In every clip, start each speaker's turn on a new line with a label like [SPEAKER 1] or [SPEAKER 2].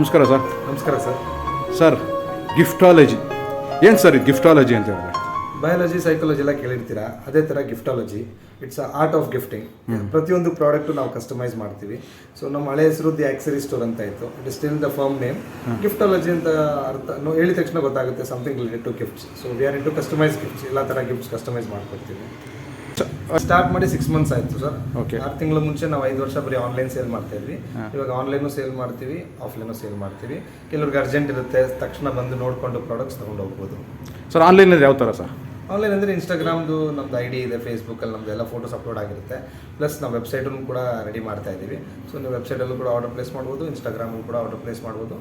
[SPEAKER 1] ನಮಸ್ಕಾರ ಸರ್.
[SPEAKER 2] ನಮಸ್ಕಾರ sir.
[SPEAKER 1] Sir, ಗಿಫ್ಟಾಲಜಿ ಏನು ಸರ್ ಇದು ಗಿಫ್ಟಾಲಜಿ ಅಂತ ಹೇಳಿದ್ರೆ?
[SPEAKER 2] ಬಯಾಲಜಿ ಸೈಕಾಲಜಿ ಎಲ್ಲ ಕೇಳಿರ್ತೀರಾ, ಅದೇ ಥರ Giftology. It's art of gifting. ಪ್ರತಿಯೊಂದು ಪ್ರಾಡಕ್ಟು ನಾವು ಕಸ್ಟಮೈಸ್ ಮಾಡ್ತೀವಿ. ಸೊ ನಮ್ಮ ಹಳೆ ಹೆಸರು ದಿ ಆಕ್ಸರಿ ಸ್ಟೋರ್ ಅಂತ ಇತ್ತು. It is still the firm name. Giftology ಅಂತ ಅರ್ಥ ಹೇಳಿದ ತಕ್ಷಣ ಗೊತ್ತಾಗುತ್ತೆ, something related to gifts. So we are into customise gifts. ಎಲ್ಲ ಥರ ಗಿಫ್ಟ್ಸ್ ಕಸ್ಟಮೈಸ್ ಮಾಡ್ಕೊಡ್ತೀವಿ. ಸ್ಟಾರ್ಟ್ ಮಾಡಿ 6 months ಆಯಿತು ಸರ್.
[SPEAKER 1] ಓಕೆ.
[SPEAKER 2] 6 ತಿಂಗಳ ಮುಂಚೆ ನಾವು 5 ವರ್ಷ ಬರೀ ಆನ್ಲೈನ್ ಸೇಲ್ ಮಾಡ್ತಾ ಇದ್ವಿ. ಇವಾಗ ಆನ್ಲೈನು ಸೇಲ್ ಮಾಡ್ತೀವಿ, ಆಫ್ಲೈನು ಸೇಲ್ ಮಾಡ್ತೀವಿ. ಕೆಲವ್ರಿಗೆ ಅರ್ಜೆಂಟ್ ಇರುತ್ತೆ, ತಕ್ಷಣ ಬಂದು ನೋಡಿಕೊಂಡು ಪ್ರಾಡಕ್ಟ್ಸ್ ತೊಗೊಂಡು ಹೋಗ್ಬೋದು.
[SPEAKER 1] ಸರ್, ಆನ್ಲೈನ್ ಯಾವ ಥರ ಸರ್?
[SPEAKER 2] ಆನ್ಲೈನ್ ಅಂದರೆ ಇನ್ಸ್ಟಾಗ್ರಾಮ್ದು ನಮ್ದು ID ಇದೆ, ಫೇಸ್ಬುಕ್ಕಲ್ಲಿ ನಮ್ದು ಎಲ್ಲ ಫೋಟೋಸ್ ಅಪ್ಲೋಡ್ ಆಗಿರುತ್ತೆ. ಪ್ಲಸ್ ನಾವು ವೆಬ್ಸೈಟನ್ನು ಕೂಡ ರೆಡಿ ಮಾಡ್ತಾ ಇದ್ದೀವಿ. ಸೊ ನೀವು ವೆಬ್ಸೈಟಲ್ಲೂ ಕೂಡ ಆರ್ಡರ್ ಪ್ಲೇಸ್ ಮಾಡ್ಬೋದು, ಇನ್ಸ್ಟಾಗ್ರಾಮಲ್ಲೂ ಕೂಡ ಆರ್ಡರ್ ಪ್ಲೇಸ್ ಮಾಡ್ಬೋದು.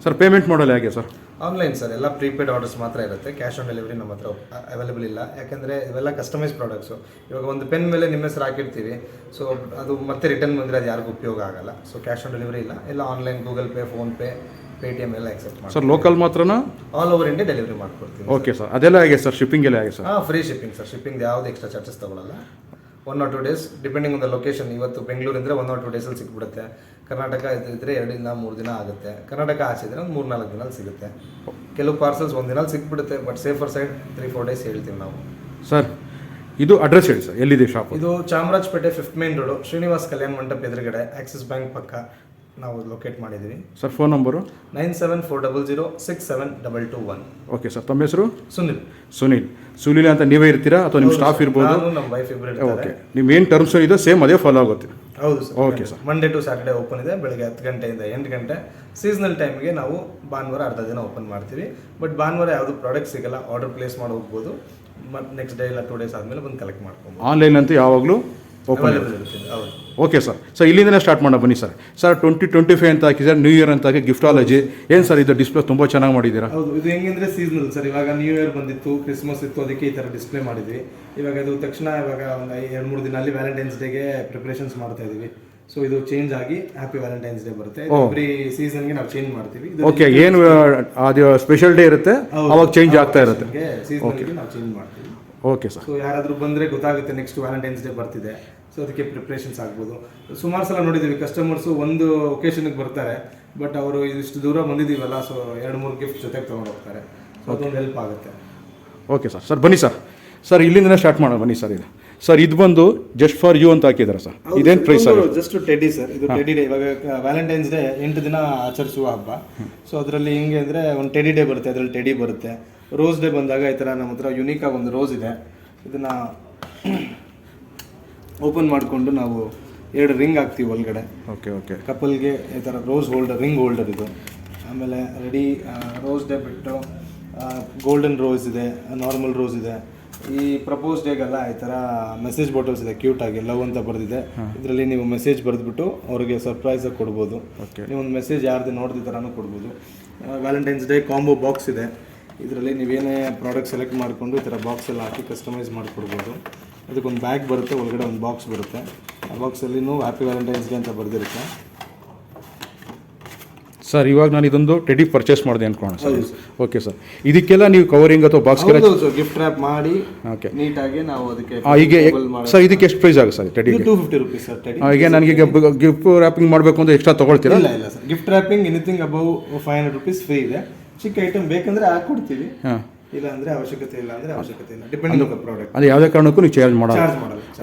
[SPEAKER 1] ಸರ್, ಪೇಮೆಂಟ್ ಮಾಡಲ್ ಹೇಗೆ ಸರ್?
[SPEAKER 2] ಆನ್ಲೈನ್ ಸರ್, ಎಲ್ಲ ಪ್ರೀಪೇಡ್ ಆರ್ಡರ್ಸ್ ಮಾತ್ರ ಇರುತ್ತೆ. ಕ್ಯಾಶ್ ಆನ್ ಡೆಲಿವರಿ ನಮ್ಮ ಹತ್ರ ಅವೈಲೇಬಲ್ ಇಲ್ಲ. ಯಾಕೆಂದರೆ ಇವೆಲ್ಲ ಕಸ್ಟಮೈಸ್ ಪ್ರಾಡಕ್ಟ್ಸು. ಇವಾಗ ಒಂದು ಪೆನ್ ಮೇಲೆ ನಿಮ್ಮ ಹೆಸರು ಹಾಕಿರ್ತೀವಿ, ಸೊ ಅದು ಮತ್ತೆ ರಿಟರ್ನ್ ಬಂದರೆ ಅದು ಯಾರಿಗೂ ಉಪಯೋಗ ಆಗಲ್ಲ. ಸೊ ಕ್ಯಾಶ್ ಆನ್ ಡೆಲಿವರಿ ಇಲ್ಲ. ಎಲ್ಲ online, Google Pay, PhonePe, Paytm ಎಲ್ಲ ಎಕ್ಸೆಪ್ಟ್ ಮಾಡಿ.
[SPEAKER 1] ಸರ್, ಲೋಕಲ್ ಮಾತ್ರನಾ?
[SPEAKER 2] ಆಲ್ ಓವರ್ ಇಂಡಿಯಾ ಡೆಲಿವರಿ ಮಾಡ್ಕೊಡ್ತೀವಿ.
[SPEAKER 1] Okay sir. ಅದೆಲ್ಲ ಹೇಗೆ ಸರ್? ಶಿಪ್ಪಿಂಗ್ ಎಲ್ಲ ಹೇಗೆ sir?
[SPEAKER 2] Free shipping sir. Shipping ಯಾವುದು ಎಕ್ಸ್ಟ್ರಾ ಚಾರ್ಜಸ್ ತೊಗೊಳ್ಳಲ್ಲ. 1 or 2 days depending on the location. ಇವತ್ತು ಬೆಂಗಳೂರು ಇದ್ದರೆ 1 or 2 days ಸಿಕ್ಬಿಡುತ್ತೆ. ಕರ್ನಾಟಕ ಇದ್ದರೆ 2 ದಿನ 3 ದಿನ ಆಗುತ್ತೆ. ಕರ್ನಾಟಕ ಆಚೆ ಇದ್ದರೆ ಒಂದು 3-4 ದಿನ ಸಿಗುತ್ತೆ. ಕೆಲವು ಪಾರ್ಸಲ್ಸ್ 1 ದಿನ ಸಿಕ್ಬಿಡುತ್ತೆ. ಬಟ್ ಸೇಫರ್ ಸೈಡ್ 3-4 days ಹೇಳ್ತೀವಿ ನಾವು.
[SPEAKER 1] ಸರ್, ಇದು ಅಡ್ರೆಸ್ ಹೇಳಿ ಸರ್, ಎಲ್ಲಿದೆ ಶಾಪ್?
[SPEAKER 2] ಇದು Chamarajpet 5th main road, Srinivas Kalyana Mantapa ಎದುರುಗಡೆ, ಆಕ್ಸಿಸ್ ಬ್ಯಾಂಕ್ ಪಕ್ಕ ನಾವು ಲೊಕೇಟ್ ಮಾಡಿದ್ದೀವಿ.
[SPEAKER 1] Sir, phone number?
[SPEAKER 2] 9740067221.
[SPEAKER 1] Okay sir. ತಮ್ಮ ಹೆಸರು?
[SPEAKER 2] ಸುನಿಲ್
[SPEAKER 1] ಅಂತ ನೀವೇ ಇರ್ತೀರಾ ಅಥವಾ ನಿಮ್ಮ ಸ್ಟಾಫ್ ಇರ್ಬೋದು?
[SPEAKER 2] ನಾನು, ನಮ್ಮ ವೈಫ್ ಇಬ್ಬರು ಇರ್ತಾರೆ.
[SPEAKER 1] ಓಕೆ. ನಿಮ್ಮ ಏನು ಟರ್ಮ್ಸ್ ಇದೆ ಸೇಮ್ ಅದೇ ಫಾಲೋ ಆಗುತ್ತೆ?
[SPEAKER 2] ಹೌದು sir.
[SPEAKER 1] Okay sir.
[SPEAKER 2] Monday to Saturday open ಇದೆ. ಬೆಳಗ್ಗೆ 10 ಗಂಟೆಯಿಂದ 8 ಗಂಟೆ. ಸೀಸನಲ್ ಟೈಮ್ಗೆ ನಾವು ಭಾನುವಾರ ಅರ್ಧ ದಿನ ಓಪನ್ ಮಾಡ್ತೀವಿ. ಬಟ್ ಭಾನುವಾರ ಯಾವುದು ಪ್ರಾಡಕ್ಟ್ ಸಿಗಲ್ಲ, ಆರ್ಡರ್ ಪ್ಲೇಸ್ ಮಾಡಿ ಹೋಗ್ಬೋದು. ಮತ್ತು ನೆಕ್ಸ್ಟ್ ಡೇ ಇಲ್ಲ 2 days ಆದಮೇಲೆ ಬಂದು ಕಲೆಕ್ಟ್ ಮಾಡ್ಕೊಬೋದು.
[SPEAKER 1] ಆನ್ಲೈನ್ ಅಂತೂ ಯಾವಾಗಲೂ
[SPEAKER 2] ಅವೈಲೇಬಲ್ ಇರುತ್ತೆ. ಹೌದು.
[SPEAKER 1] Okay sir. ಸರ್, ಇಲ್ಲಿಂದನೇ ಸ್ಟಾರ್ಟ್ ಮಾಡೋಣ ಬನ್ನಿ ಸರ್. ಸರ್, 2025 ಅಂತ ಹಾಕಿ ಸರ್, ನ್ಯೂ ಇಯರ್ ಅಂತ ಹಾಕಿ ಗಿಫ್ಟಾಲಜಿ ಏನು ಸರ್ ಇದು ಡಿಸ್ಪ್ಲೇ ತುಂಬ ಚೆನ್ನಾಗಿ ಮಾಡಿದ್ದೀರಾ?
[SPEAKER 2] ಹೌದು. ಇದು ಹೆಂಗಂದ್ರೆ ಸೀಸನಲ್ ಸರ್. ಇವಾಗ ನ್ಯೂ ಇಯರ್ ಬಂದಿತ್ತು, ಕ್ರಿಸ್ಮಸ್ ಇತ್ತು, ಅದಕ್ಕೆ ಈ ಥರ ಡಿಸ್ಪ್ಲೇ ಮಾಡಿದ್ವಿ. ಇವಾಗ ಅದು ತಕ್ಷಣ ಇವಾಗ ಒಂದು 2-3 ದಿನ ಅಲ್ಲಿ ವ್ಯಾಲೆಂಟೈನ್ಸ್ ಡೇಗೆ ಪ್ರಿಪ್ರೇಷನ್ಸ್ ಮಾಡ್ತಾ ಇದೀವಿ. ಸೊ ಇದು ಚೇಂಜ್ ಆಗಿ ಹ್ಯಾಪಿ ವ್ಯಾಲೆಂಟೈನ್ಸ್ ಡೇ ಬರುತ್ತೆ. ಎವ್ರಿ ಸೀಸನ್ಗೆ ನಾವು ಚೇಂಜ್ ಮಾಡ್ತೀವಿ.
[SPEAKER 1] ಓಕೆ. ಏನು ಅದು ಸ್ಪೆಷಲ್ ಡೇ ಇರುತ್ತೆ ಅವಾಗ ಚೇಂಜ್ ಆಗ್ತಾ ಇರುತ್ತೆ.
[SPEAKER 2] ಸೀಸನ್ಗೆ ನಾವು ಚೇಂಜ್ ಮಾಡ್ತೀವಿ.
[SPEAKER 1] Okay sir.
[SPEAKER 2] ಸೊ ಯಾರಾದರೂ ಬಂದರೆ ಗೊತ್ತಾಗುತ್ತೆ ನೆಕ್ಸ್ಟ್ ವ್ಯಾಲೆಂಟೈನ್ಸ್ ಡೇ ಬರ್ತಿದೆ. ಸೊ ಅದಕ್ಕೆ ಪ್ರಿಪ್ರೇಷನ್ಸ್ ಆಗ್ಬೋದು. ಸುಮಾರು ಸಲ ನೋಡಿದ್ದೀವಿ, ಕಸ್ಟಮರ್ಸು ಒಂದು ಒಕೇಶನ್ಗೆ ಬರ್ತಾರೆ, ಬಟ್ ಅವರು ಇಷ್ಟು ದೂರ ಬಂದಿದ್ದೀವಲ್ಲ, ಸೊ 2-3 ಗಿಫ್ಟ್ ಜೊತೆಗೆ ತೊಗೊಂಡು ಹೋಗ್ತಾರೆ. ಸೊ ಅದೊಂದು ಹೆಲ್ಪ್ ಆಗುತ್ತೆ.
[SPEAKER 1] Okay sir. ಸರ್, ಬನ್ನಿ ಸರ್. ಸರ್, ಇಲ್ಲಿಂದನೇ ಸ್ಟಾರ್ಟ್ ಮಾಡೋಣ ಬನ್ನಿ ಸರ್. ಇದು ಸರ್, ಇದು ಬಂದು ಜಸ್ಟ್ ಫಾರ್ ಯು ಅಂತ ಹಾಕಿದ್ದಾರೆ ಸರ್. ಇದೇನು price sir?
[SPEAKER 2] Just teddy sir. ಇದು ಟೆಡಿ ಡೇ. ಇವಾಗ ವ್ಯಾಲೆಂಟೈನ್ಸ್ ಡೇ 8 ದಿನ ಆಚರಿಸುವ ಹಬ್ಬ. ಸೊ ಅದರಲ್ಲಿ ಹಿಂಗೆ ಅಂದರೆ ಒಂದು ಟೆಡಿ ಡೇ ಬರುತ್ತೆ, ಅದರಲ್ಲಿ ಟೆಡಿ ಬರುತ್ತೆ. ರೋಸ್ ಡೇ ಬಂದಾಗ ಈ ಥರ ನಮ್ಮ ಹತ್ರ ಯುನೀಕಾಗಿ ಒಂದು ರೋಸ್ ಇದೆ. ಇದನ್ನು ಓಪನ್ ಮಾಡಿಕೊಂಡು ನಾವು 2 ರಿಂಗ್ ಹಾಕ್ತೀವಿ ಒಳಗಡೆ.
[SPEAKER 1] ಓಕೆ. ಓಕೆ.
[SPEAKER 2] ಕಪಲ್ಗೆ ಈ ಥರ ರೋಸ್ ಹೋಲ್ಡರ್, ರಿಂಗ್ ಹೋಲ್ಡರ್ ಇದು. ಆಮೇಲೆ ರೆಡಿ ರೋಸ್ ಡೇ ಬಿಟ್ಟು ಗೋಲ್ಡನ್ ರೋಸ್ ಇದೆ, ನಾರ್ಮಲ್ ರೋಸ್ ಇದೆ. ಈ ಪ್ರಪೋಸ್ ಡೇಗೆಲ್ಲ ಈ ಥರ ಮೆಸೇಜ್ ಬಾಟಲ್ಸ್ ಇದೆ, ಕ್ಯೂಟಾಗಿ ಲವ್ ಅಂತ ಬರೆದಿದೆ. ಇದರಲ್ಲಿ ನೀವು ಮೆಸೇಜ್ ಬರೆದ್ಬಿಟ್ಟು ಅವ್ರಿಗೆ ಸರ್ಪ್ರೈಸಾಗಿ ಕೊಡ್ಬೋದು. ನೀವು ಒಂದು ಮೆಸೇಜ್ ಯಾರ್ದು ನೋಡಿದ ಥರನೂ ಕೊಡ್ಬೋದು. ವ್ಯಾಲೆಂಟೈನ್ಸ್ ಡೇ ಕಾಂಬೋ ಬಾಕ್ಸ್ ಇದೆ. ಇದರಲ್ಲಿ ನೀವೇನೇ ಪ್ರಾಡಕ್ಟ್ ಸೆಲೆಕ್ಟ್ ಮಾಡಿಕೊಂಡು ಈ ಥರ ಬಾಕ್ಸ್ ಎಲ್ಲ ಹಾಕಿ ಕಸ್ಟಮೈಸ್ ಮಾಡಿಕೊಡ್ಬೋದು. ಅದಕ್ಕೊಂದು ಬ್ಯಾಗ್ ಬರುತ್ತೆ, ಒಳಗಡೆ ಒಂದು ಬಾಕ್ಸ್ ಬರುತ್ತೆ. ಆ ಬಾಕ್ಸಲ್ಲಿನೂ ಹ್ಯಾಪಿ ವ್ಯಾಲೆಂಟೈನ್ಸ್ ಡೇ ಅಂತ ಬರೆದಿರುತ್ತೆ.
[SPEAKER 1] ಸರ್, ಇವಾಗ ನಾನು ಇದೊಂದು ಟೆಡಿ ಪರ್ಚೇಸ್ ಮಾಡಿದೆ ಅನ್ಕೋಣ ಸರ್. Okay sir. ಇದಕ್ಕೆಲ್ಲ ನೀವು ಕವರಿಂಗ್ ಅಥವಾ ಬಾಕ್ಸ್ಗೆಲ್ಲ
[SPEAKER 2] ಗಿಫ್ಟ್ ರ್ಯಾಪ್ ಮಾಡಿ
[SPEAKER 1] ಓಕೆ
[SPEAKER 2] ನೀಟಾಗಿ ನಾವು ಅದಕ್ಕೆ
[SPEAKER 1] ಈಗ ಸರ್, ಇದಕ್ಕೆ ಎಷ್ಟು ಪ್ರೈಸ್ ಆಗುತ್ತೆ sir teddy?
[SPEAKER 2] 250 rupees sir teddy.
[SPEAKER 1] ಈಗ ನನಗೆ ಗಿಫ್ಟ್ ರ್ಯಾಪಿಂಗ್ ಮಾಡಬೇಕು ಅಂದ್ರೆ ಎಕ್ಸ್ಟ್ರಾ ತೊಗೊಳ್ತೀರಾ?
[SPEAKER 2] ಇಲ್ಲ sir. Gift wrapping anything above 500 rupees free ಇದೆ. ಚಿಕ್ಕ ಐಟಮ್ ಬೇಕಂದ್ರೆ ಹಾಕ್ಕೊಡ್ತೀವಿ, ಇಲ್ಲ ಅಂದರೆ ಅವಶ್ಯಕತೆ ಇಲ್ಲ ಅಂದರೆ ಅವಶ್ಯಕತೆ ಇಲ್ಲ. Depending on the product.
[SPEAKER 1] ಅದು ಯಾವುದೇ ಕಾರಣಕ್ಕೂ ನೀವು ಚಾರ್ಜ್ ಮಾಡಲ್ಲ?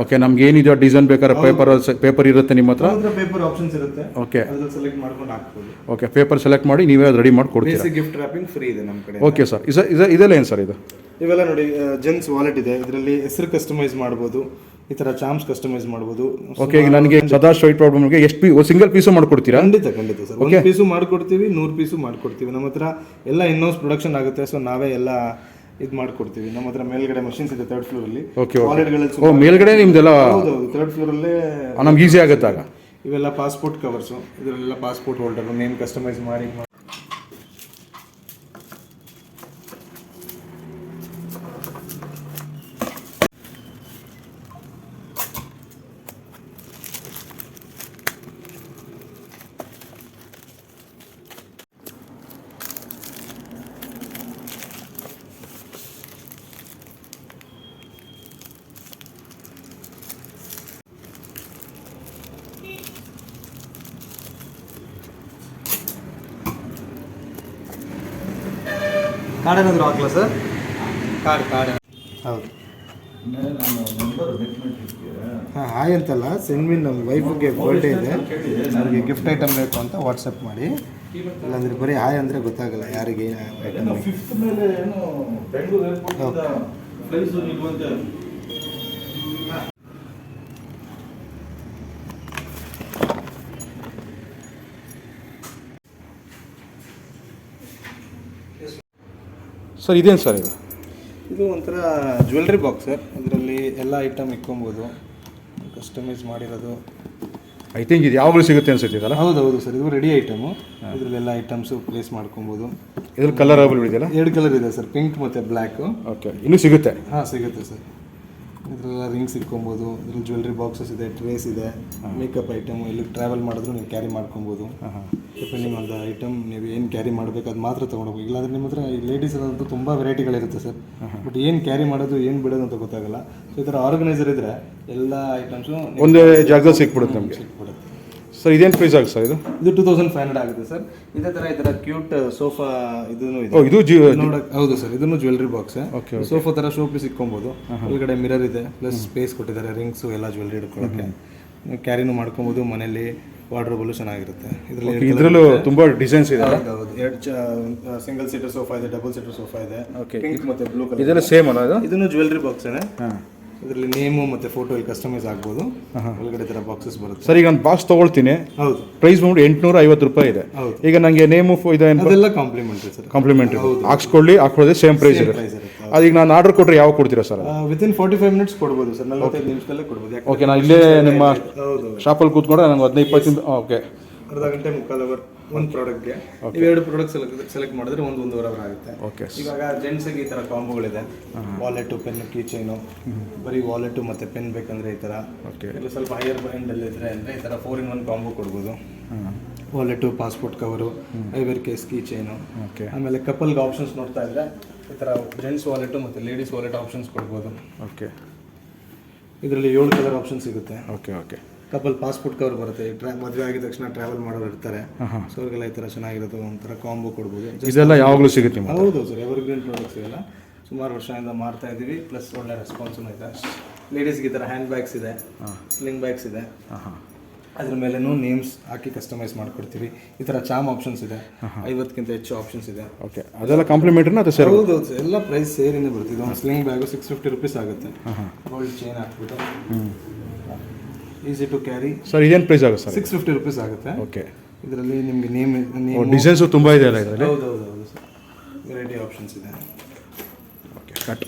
[SPEAKER 1] ಓಕೆ. ನಮ್ಗೆ ಏನಿದೆ ಡಿಸೈನ್ ಬೇಕಾದ್ರೆ ಪೇಪರ್ ಇರುತ್ತೆ ನಿಮ್ಮ ಹತ್ರ?
[SPEAKER 2] ಪೇಪರ್ ಆಪ್ಷನ್ಸ್ ಇರುತ್ತೆ.
[SPEAKER 1] ಓಕೆ.
[SPEAKER 2] ಅದ್ರಲ್ಲಿ ಸೆಲೆಕ್ಟ್ ಮಾಡ್ಕೊಂಡು ಹಾಕ್ಬೋದು.
[SPEAKER 1] ಓಕೆ. ಪೇಪರ್ ಸೆಲೆಕ್ಟ್ ಮಾಡಿ ನೀವೇ ಅದು ರೆಡಿ ಮಾಡಿ ಕೊಡ್ತೀರಾ?
[SPEAKER 2] ಬೇಸಿಕ್ ಗಿಫ್ಟ್ ರ್ಯಾಪಿಂಗ್ ಫ್ರೀ ಇದೆ ನಮ್ಮ ಕಡೆ.
[SPEAKER 1] Okay sir. ಇದೆಲ್ಲ ಏನು ಸರ್ ಇದು?
[SPEAKER 2] ಇವೆಲ್ಲ ನೋಡಿ, ಜೆನ್ಸ್ ವಾಲೆಟ್ ಇದೆ. ಇದರಲ್ಲಿ ಹೆಸರು ಕಸ್ಟಮೈಸ್ ಮಾಡ್ಬೋದು, ಈ ಥರ ಚಾಮ್ಸ್ ಕಸ್ಟಮೈಸ್ ಮಾಡ್ಬೋದು.
[SPEAKER 1] ಓಕೆ. ಈಗ ನನಗೆ ಸದಾ ಸ್ಟ್ರೈಟ್ ಪ್ರಾಬ್ಲಮ್ಗೆ ಎಷ್ಟು ಸಿಂಗಲ್ ಪೀಸು ಮಾಡ್ಕೊಡ್ತೀರಾ?
[SPEAKER 2] ಖಂಡಿತ ಸರ್. 1 ಪೀಸು ಮಾಡ್ಕೊಡ್ತೀವಿ, 100 ಪೀಸು ಮಾಡ್ಕೊಡ್ತೀವಿ. ನಮ್ಮ ಹತ್ರ ಎಲ್ಲ ಇನ್ನೋಸ್ ಪ್ರೊಡಕ್ಷನ್ ಆಗುತ್ತೆ. ಸೊ ನಾವೇ ಎಲ್ಲ ಇದು ಮಾಡ್ಕೊಡ್ತೀವಿ. ನಮ್ಮ ಹತ್ರ ಮೇಲ್ಗಡೆ ಮಷಿನ್ಸ್ ಇದೆ 3rd floor ಅಲ್ಲಿ.
[SPEAKER 1] ಓ, ಮೇಲ್ಗಡೆ ನಿಮ್ದೆಲ್ಲ?
[SPEAKER 2] ಹೌದು, 3rd floor ಅಲ್ಲೇ
[SPEAKER 1] ನಮ್ಗೆ ಈಸಿ ಆಗುತ್ತೆ ಆಗ.
[SPEAKER 2] ಇವೆಲ್ಲ ಪಾಸ್ಪೋರ್ಟ್ ಕವರ್ಸು, ಇದರಲ್ಲೆಲ್ಲ ಪಾಸ್ಪೋರ್ಟ್ ಹೋಲ್ಡರ್ ನೇಮ್ ಕಸ್ಟಮೈಸ್ ಮಾಡಿ. ಕಾರ್ಡ್ ಏನಾದರೂ ಹಾಕ್ಲಾ ಸರ್? ಕಾರ್ಡ್ ಹೌದು. ಹಾಂ ಹಾಯ್ ಅಂತಲ್ಲ, ಸೆಂಡ್ವಿನ್ ನಮ್ಮ ವೈಫಿಗೆ ಬರ್ಡೇ ಇದೆ, ಅವ್ರಿಗೆ ಗಿಫ್ಟ್ ಐಟಮ್ ಬೇಕು ಅಂತ ವಾಟ್ಸಪ್ ಮಾಡಿ. ಇಲ್ಲಾಂದರೆ ಬರೀ ಹಾಯ್ ಅಂದರೆ ಗೊತ್ತಾಗಲ್ಲ ಯಾರಿಗೆ ಐಟಮ್.
[SPEAKER 1] ಸರ್ ಇದೇನು ಸರ್ ಇದು?
[SPEAKER 2] ಇದು ಒಂಥರ ಜ್ಯುವೆಲ್ರಿ ಬಾಕ್ಸ್ ಸರ್. ಇದರಲ್ಲಿ ಎಲ್ಲ ಐಟಮ್ ಇಟ್ಕೊಬೋದು, ಕಸ್ಟಮೈಸ್ ಮಾಡಿರೋದು.
[SPEAKER 1] ಐ ಥಿಂಕ್ ಇದು ಯಾವಾಗಲೂ ಸಿಗುತ್ತೆ ಅನ್ಸುತ್ತಿದ್ದಲ್ಲ?
[SPEAKER 2] ಹೌದು ಸರ್, ಇದು ರೆಡಿ ಐಟಮು. ಇದರಲ್ಲೆಲ್ಲ ಐಟಮ್ಸು ಪ್ಲೇಸ್ ಮಾಡ್ಕೊಬೋದು.
[SPEAKER 1] ಇದ್ರಲ್ಲಿ ಕಲರ್ ಅವೈಲೇಬಲ್ ಇದೆಯಲ್ಲ?
[SPEAKER 2] 2 ಕಲರ್ ಇದೆ ಸರ್, ಪಿಂಕ್ ಮತ್ತು ಬ್ಲ್ಯಾಕು.
[SPEAKER 1] ಓಕೆ, ಇನ್ನೂ ಸಿಗುತ್ತೆ?
[SPEAKER 2] ಹಾಂ ಸಿಗುತ್ತೆ ಸರ್. ಇದರೆಲ್ಲ ರಿಂಗ್ಸ್ ಇಟ್ಕೊಬೋದು. ಇದ್ರಲ್ಲಿ ಜ್ಯುವೆಲ್ರಿ ಬಾಕ್ಸಸ್ ಇದೆ, ಟ್ರೇಸ್ ಇದೆ, ಮೇಕಪ್ ಐಟಮ್. ಇಲ್ಲಿ ಟ್ರಾವೆಲ್ ಮಾಡಿದ್ರು ನೀವು ಕ್ಯಾರಿ ಮಾಡ್ಕೊಬೋದು. ಡಿಪೆಂಡಿಂಗ್ ಆನ್ ದ ಐಟಮ್ ನೀವು ಏನು ಕ್ಯಾರಿ ಮಾಡಬೇಕು ಅದು ಮಾತ್ರ ತೊಗೊಂಡೋಗ್ಬೇಕು. ಇಲ್ಲಾಂದರೆ ನಿಮ್ಮ ಹತ್ರ ಈ ಲೇಡೀಸಲ್ಲಂತೂ ತುಂಬ ವೆರೈಟಿಗಳಿರುತ್ತೆ ಸರ್. ಬಟ್ ಏನು ಕ್ಯಾರಿ ಮಾಡೋದು ಏನು ಬಿಡೋದು ಅಂತ ಗೊತ್ತಾಗಲ್ಲ. ಸೊ ಈ ಥರ ಆರ್ಗನೈಸರ್ ಇದ್ದರೆ ಎಲ್ಲ ಐಟಮ್ಸು
[SPEAKER 1] ಒಂದೇ ಜಾಗದಲ್ಲಿ ಸಿಕ್ಬಿಡುತ್ತೆ ನಮಗೆ. ಸರ್ ಇದೇನು ಪ್ರೈಸ್ ಆಗುತ್ತೆ ಸರ್ ಇದು?
[SPEAKER 2] ಇದು 2500 ಆಗುತ್ತೆ ಸರ್. ಇದೇ ಥರ ಈ ಥರ ಕ್ಯೂಟ್ ಸೋಫಾ ಇದನ್ನು ಇದೆ.
[SPEAKER 1] ಇದು
[SPEAKER 2] ನೋಡಕ್ಕೆ ಹೌದು ಸರ್, ಇದನ್ನು ಜ್ಯುವೆಲ್ರಿ ಬಾಕ್ಸ್.
[SPEAKER 1] ಓಕೆ,
[SPEAKER 2] ಸೋಫಾ ಥರ ಶೋ ಪೀಸ್ ಇಟ್ಕೊಬೋದು. ಒಳಗಡೆ ಮಿರರ್ ಇದೆ, ಪ್ಲಸ್ ಸ್ಪೇಸ್ ಕೊಟ್ಟಿದ್ದಾರೆ, ರಿಂಗ್ಸು ಎಲ್ಲ ಜ್ಯುವೆಲ್ರಿ ಇಟ್ಕೊಳ್ಳೋಕ್ಕೆ. ನೀವು ಕ್ಯಾರಿನೂ ಮಾಡ್ಕೊಬೋದು. ಮನೇಲಿ ವಾರ್ಡ್ರೋಬಲ್ಲೂ ಚೆನ್ನಾಗಿರುತ್ತೆ.
[SPEAKER 1] ಇದರಲ್ಲೂ ತುಂಬ ಡಿಸೈನ್ಸ್ ಇದೆ.
[SPEAKER 2] ಹೌದು, 2 ಸಿಂಗಲ್ ಸೀಟರ್ ಸೋಫಾ ಇದೆ, ಡಬಲ್ ಸೀಟರ್ ಸೋಫಾ ಇದೆ. ಪಿಂಕ್ ಮತ್ತು ಬ್ಲೂ ಕಲರ್.
[SPEAKER 1] ಇದೆಲ್ಲ ಸೇಮ್ ಅಲ್ಲ ಇದು?
[SPEAKER 2] ಇದನ್ನು ಜ್ಯುವೆಲ್ರಿ ಬಾಕ್ಸೇ. ಇದರಲ್ಲಿ ನೇಮು ಮತ್ತು ಫೋಟೋ ಇಲ್ಲಿ ಕಸ್ಟಮೈಸ್ ಆಗ್ಬೋದು. ಒಳಗಡೆ ಥರ ಬಾಕ್ಸಸ್ ಬರುತ್ತೆ.
[SPEAKER 1] ಸರ್ ಈಗ ನಾನು ಬಾಕ್ಸ್ ತೊಗೊಳ್ತೀನಿ,
[SPEAKER 2] ಹೌದು,
[SPEAKER 1] ಪ್ರೈಸ್ ಬಂದ್ಬಿಟ್ಟು 850 ರೂಪಾಯಿ ಇದೆ. ಈಗ ನನಗೆ ನೇಮು ಇದೆ,
[SPEAKER 2] ಅದೆಲ್ಲ ಕಾಂಪ್ಲಿಮೆಂಟ್ರಿ ಸರ್.
[SPEAKER 1] ಕಾಂಪ್ಲಿಮೆಂಟ್ರಿ ಹಾಕೊಳ್ಳೋದೇ ಸೇಮ್ ಪ್ರೈಸ್ ಇರುತ್ತೆ. ಅದೀಗ ನಾನು ಆರ್ಡರ್ ಕೊಟ್ಟರೆ ಯಾವಾಗ ಕೊಡ್ತೀರಾ ಸರ್?
[SPEAKER 2] ವಿತಿನ್ 45 ಮಿನಿಟ್ಸ್ ಕೊಡ್ಬೋದು ಸರ್, 45 ನಿಮಿಷದಲ್ಲೇ ಕೊಡ್ಬೋದು.
[SPEAKER 1] ಓಕೆ, ನಾನು ಇಲ್ಲೇ ನಿಮ್ಮ ಶಾಪಲ್ಲಿ ಕೂತ್ಕೊಂಡ್ರೆ ನನಗೆ 15-20 ನಿಮಿಷ. ಓಕೆ,
[SPEAKER 2] ಅರ್ಧ ಗಂಟೆ ಮುಕ್ಕಾಲು ಅವರ್ ಒಂದು ಪ್ರಾಡಕ್ಟ್ಗೆ. ನೀವು 2 ಪ್ರಾಡಕ್ಟ್ ಸೆಲೆಕ್ಟ್ ಮಾಡಿದ್ರೆ 1-1.5 ಅವರ್ ಆಗುತ್ತೆ.
[SPEAKER 1] ಓಕೆ.
[SPEAKER 2] ಇವಾಗ ಜೆಂಟ್ಸಿಗೆ ಈ ಥರ ಕಾಂಬೋಗಳಿದೆ. Wallet, pen, key chain. ಬರೀ ವಾಲೆಟು ಮತ್ತು ಪೆನ್ ಬೇಕಂದರೆ ಈ ಥರ.
[SPEAKER 1] ಓಕೆ.
[SPEAKER 2] ಇಲ್ಲ ಸ್ವಲ್ಪ ಹೈಯರ್ ಎಂಡಲ್ಲಿ ಇದ್ದರೆ ಅಂದರೆ ಈ ಥರ 4-in-1 ಕಾಂಬೋ ಕೊಡ್ಬೋದು. Wallet, passport cover, eyewear case, key chain.
[SPEAKER 1] Okay.
[SPEAKER 2] ಆಮೇಲೆ ಕಪಲ್ಗೆ ಆಪ್ಷನ್ಸ್ ನೋಡ್ತಾ ಇದ್ದರೆ ಈ ಥರ ಜೆಂಟ್ಸ್ ವಾಲೆಟು ಮತ್ತು ಲೇಡೀಸ್ ವಾಲೆಟ್ ಆಪ್ಷನ್ಸ್ ಕೊಡ್ಬೋದು.
[SPEAKER 1] ಓಕೆ.
[SPEAKER 2] ಇದರಲ್ಲಿ 7 ಕಲರ್ ಆಪ್ಷನ್ಸ್ ಸಿಗುತ್ತೆ.
[SPEAKER 1] Okay. Okay.
[SPEAKER 2] Couple passport cover ಬರುತ್ತೆ. ಮದುವೆ ಆಗಿದ ತಕ್ಷಣ ಟ್ರಾವೆಲ್ ಮಾಡೋರು ಇರ್ತಾರೆ, ಸೊ ಅವ್ರಿಗೆಲ್ಲ ಈ ಥರ ಚೆನ್ನಾಗಿರುತ್ತೆ. ಒಂಥರ ಕಾಂಬೋ ಕೊಡ್ಬೋದು.
[SPEAKER 1] ಇದೆಲ್ಲ ಯಾವಾಗಲೂ ಸಿಗುತ್ತೆ?
[SPEAKER 2] ಹೌದು ಸರ್, ಎವರ್ಗ್ರೀನ್ ಪ್ರಾಡಕ್ಟ್ಸ್ ಇವೆಲ್ಲ ಸುಮಾರು ವರ್ಷದಿಂದ ಮಾರ್ತಾ ಇದ್ದೀವಿ. ಪ್ಲಸ್ ಒಳ್ಳೆ ರೆಸ್ಪಾನ್ಸೂ ಇದೆ. ಲೇಡೀಸ್ಗೆ ಈ ಥರ ಹ್ಯಾಂಡ್ ಬ್ಯಾಗ್ಸ್ ಇದೆ, ಸ್ಲಿಂಗ್ ಬ್ಯಾಗ್ಸ್ ಇದೆ. ಅದ್ರ ಮೇಲೇನೂ ನೇಮ್ಸ್ ಹಾಕಿ ಕಸ್ಟಮೈಸ್ ಮಾಡ್ಕೊಡ್ತೀವಿ. ಈ ಥರ ಚಾಮ್ ಆಪ್ಷನ್ಸ್ ಇದೆ, 50ಕ್ಕಿಂತ ಹೆಚ್ಚು ಆಪ್ಷನ್ಸ್ ಇದೆ.
[SPEAKER 1] ಓಕೆ, ಅದೆಲ್ಲ ಕಾಂಪ್ಲಿಮೆಂಟ್ರಿನ ಅದು ಸರ್?
[SPEAKER 2] ಹೌದು ಸರ್, ಎಲ್ಲ ಪ್ರೈಸ್ ಸೇರಿನೇ ಬರ್ತಿದೆ. ಒಂದು ಸ್ಲಿಂಗ್ ಬ್ಯಾಗು 650 ರೂಪೀಸ್ ಆಗುತ್ತೆ. ಗೋಲ್ಡ್ ಚೈನ್ ಹಾಕ್ಬಿಟ್ಟು ಈಸಿ ಟು ಕ್ಯಾರಿ.
[SPEAKER 1] ಸರ್ ಇದೇನು ಪ್ರೈಸ್ ಆಗುತ್ತೆ ಸರ್?
[SPEAKER 2] 650 ರೂಪೀಸ್ ಆಗುತ್ತೆ.
[SPEAKER 1] ಓಕೆ.
[SPEAKER 2] ಇದರಲ್ಲಿ ನಿಮಗೆ ನೇಮ್
[SPEAKER 1] ಡಿಸೈನ್ಸು ತುಂಬ ಇದೆ ಅಲ್ಲ ಇದರಲ್ಲಿ?
[SPEAKER 2] ಹೌದು ಸರ್, ವೆರೈಟಿ ಆಪ್ಷನ್ಸ್ ಇದೆ.
[SPEAKER 1] Okay, cut.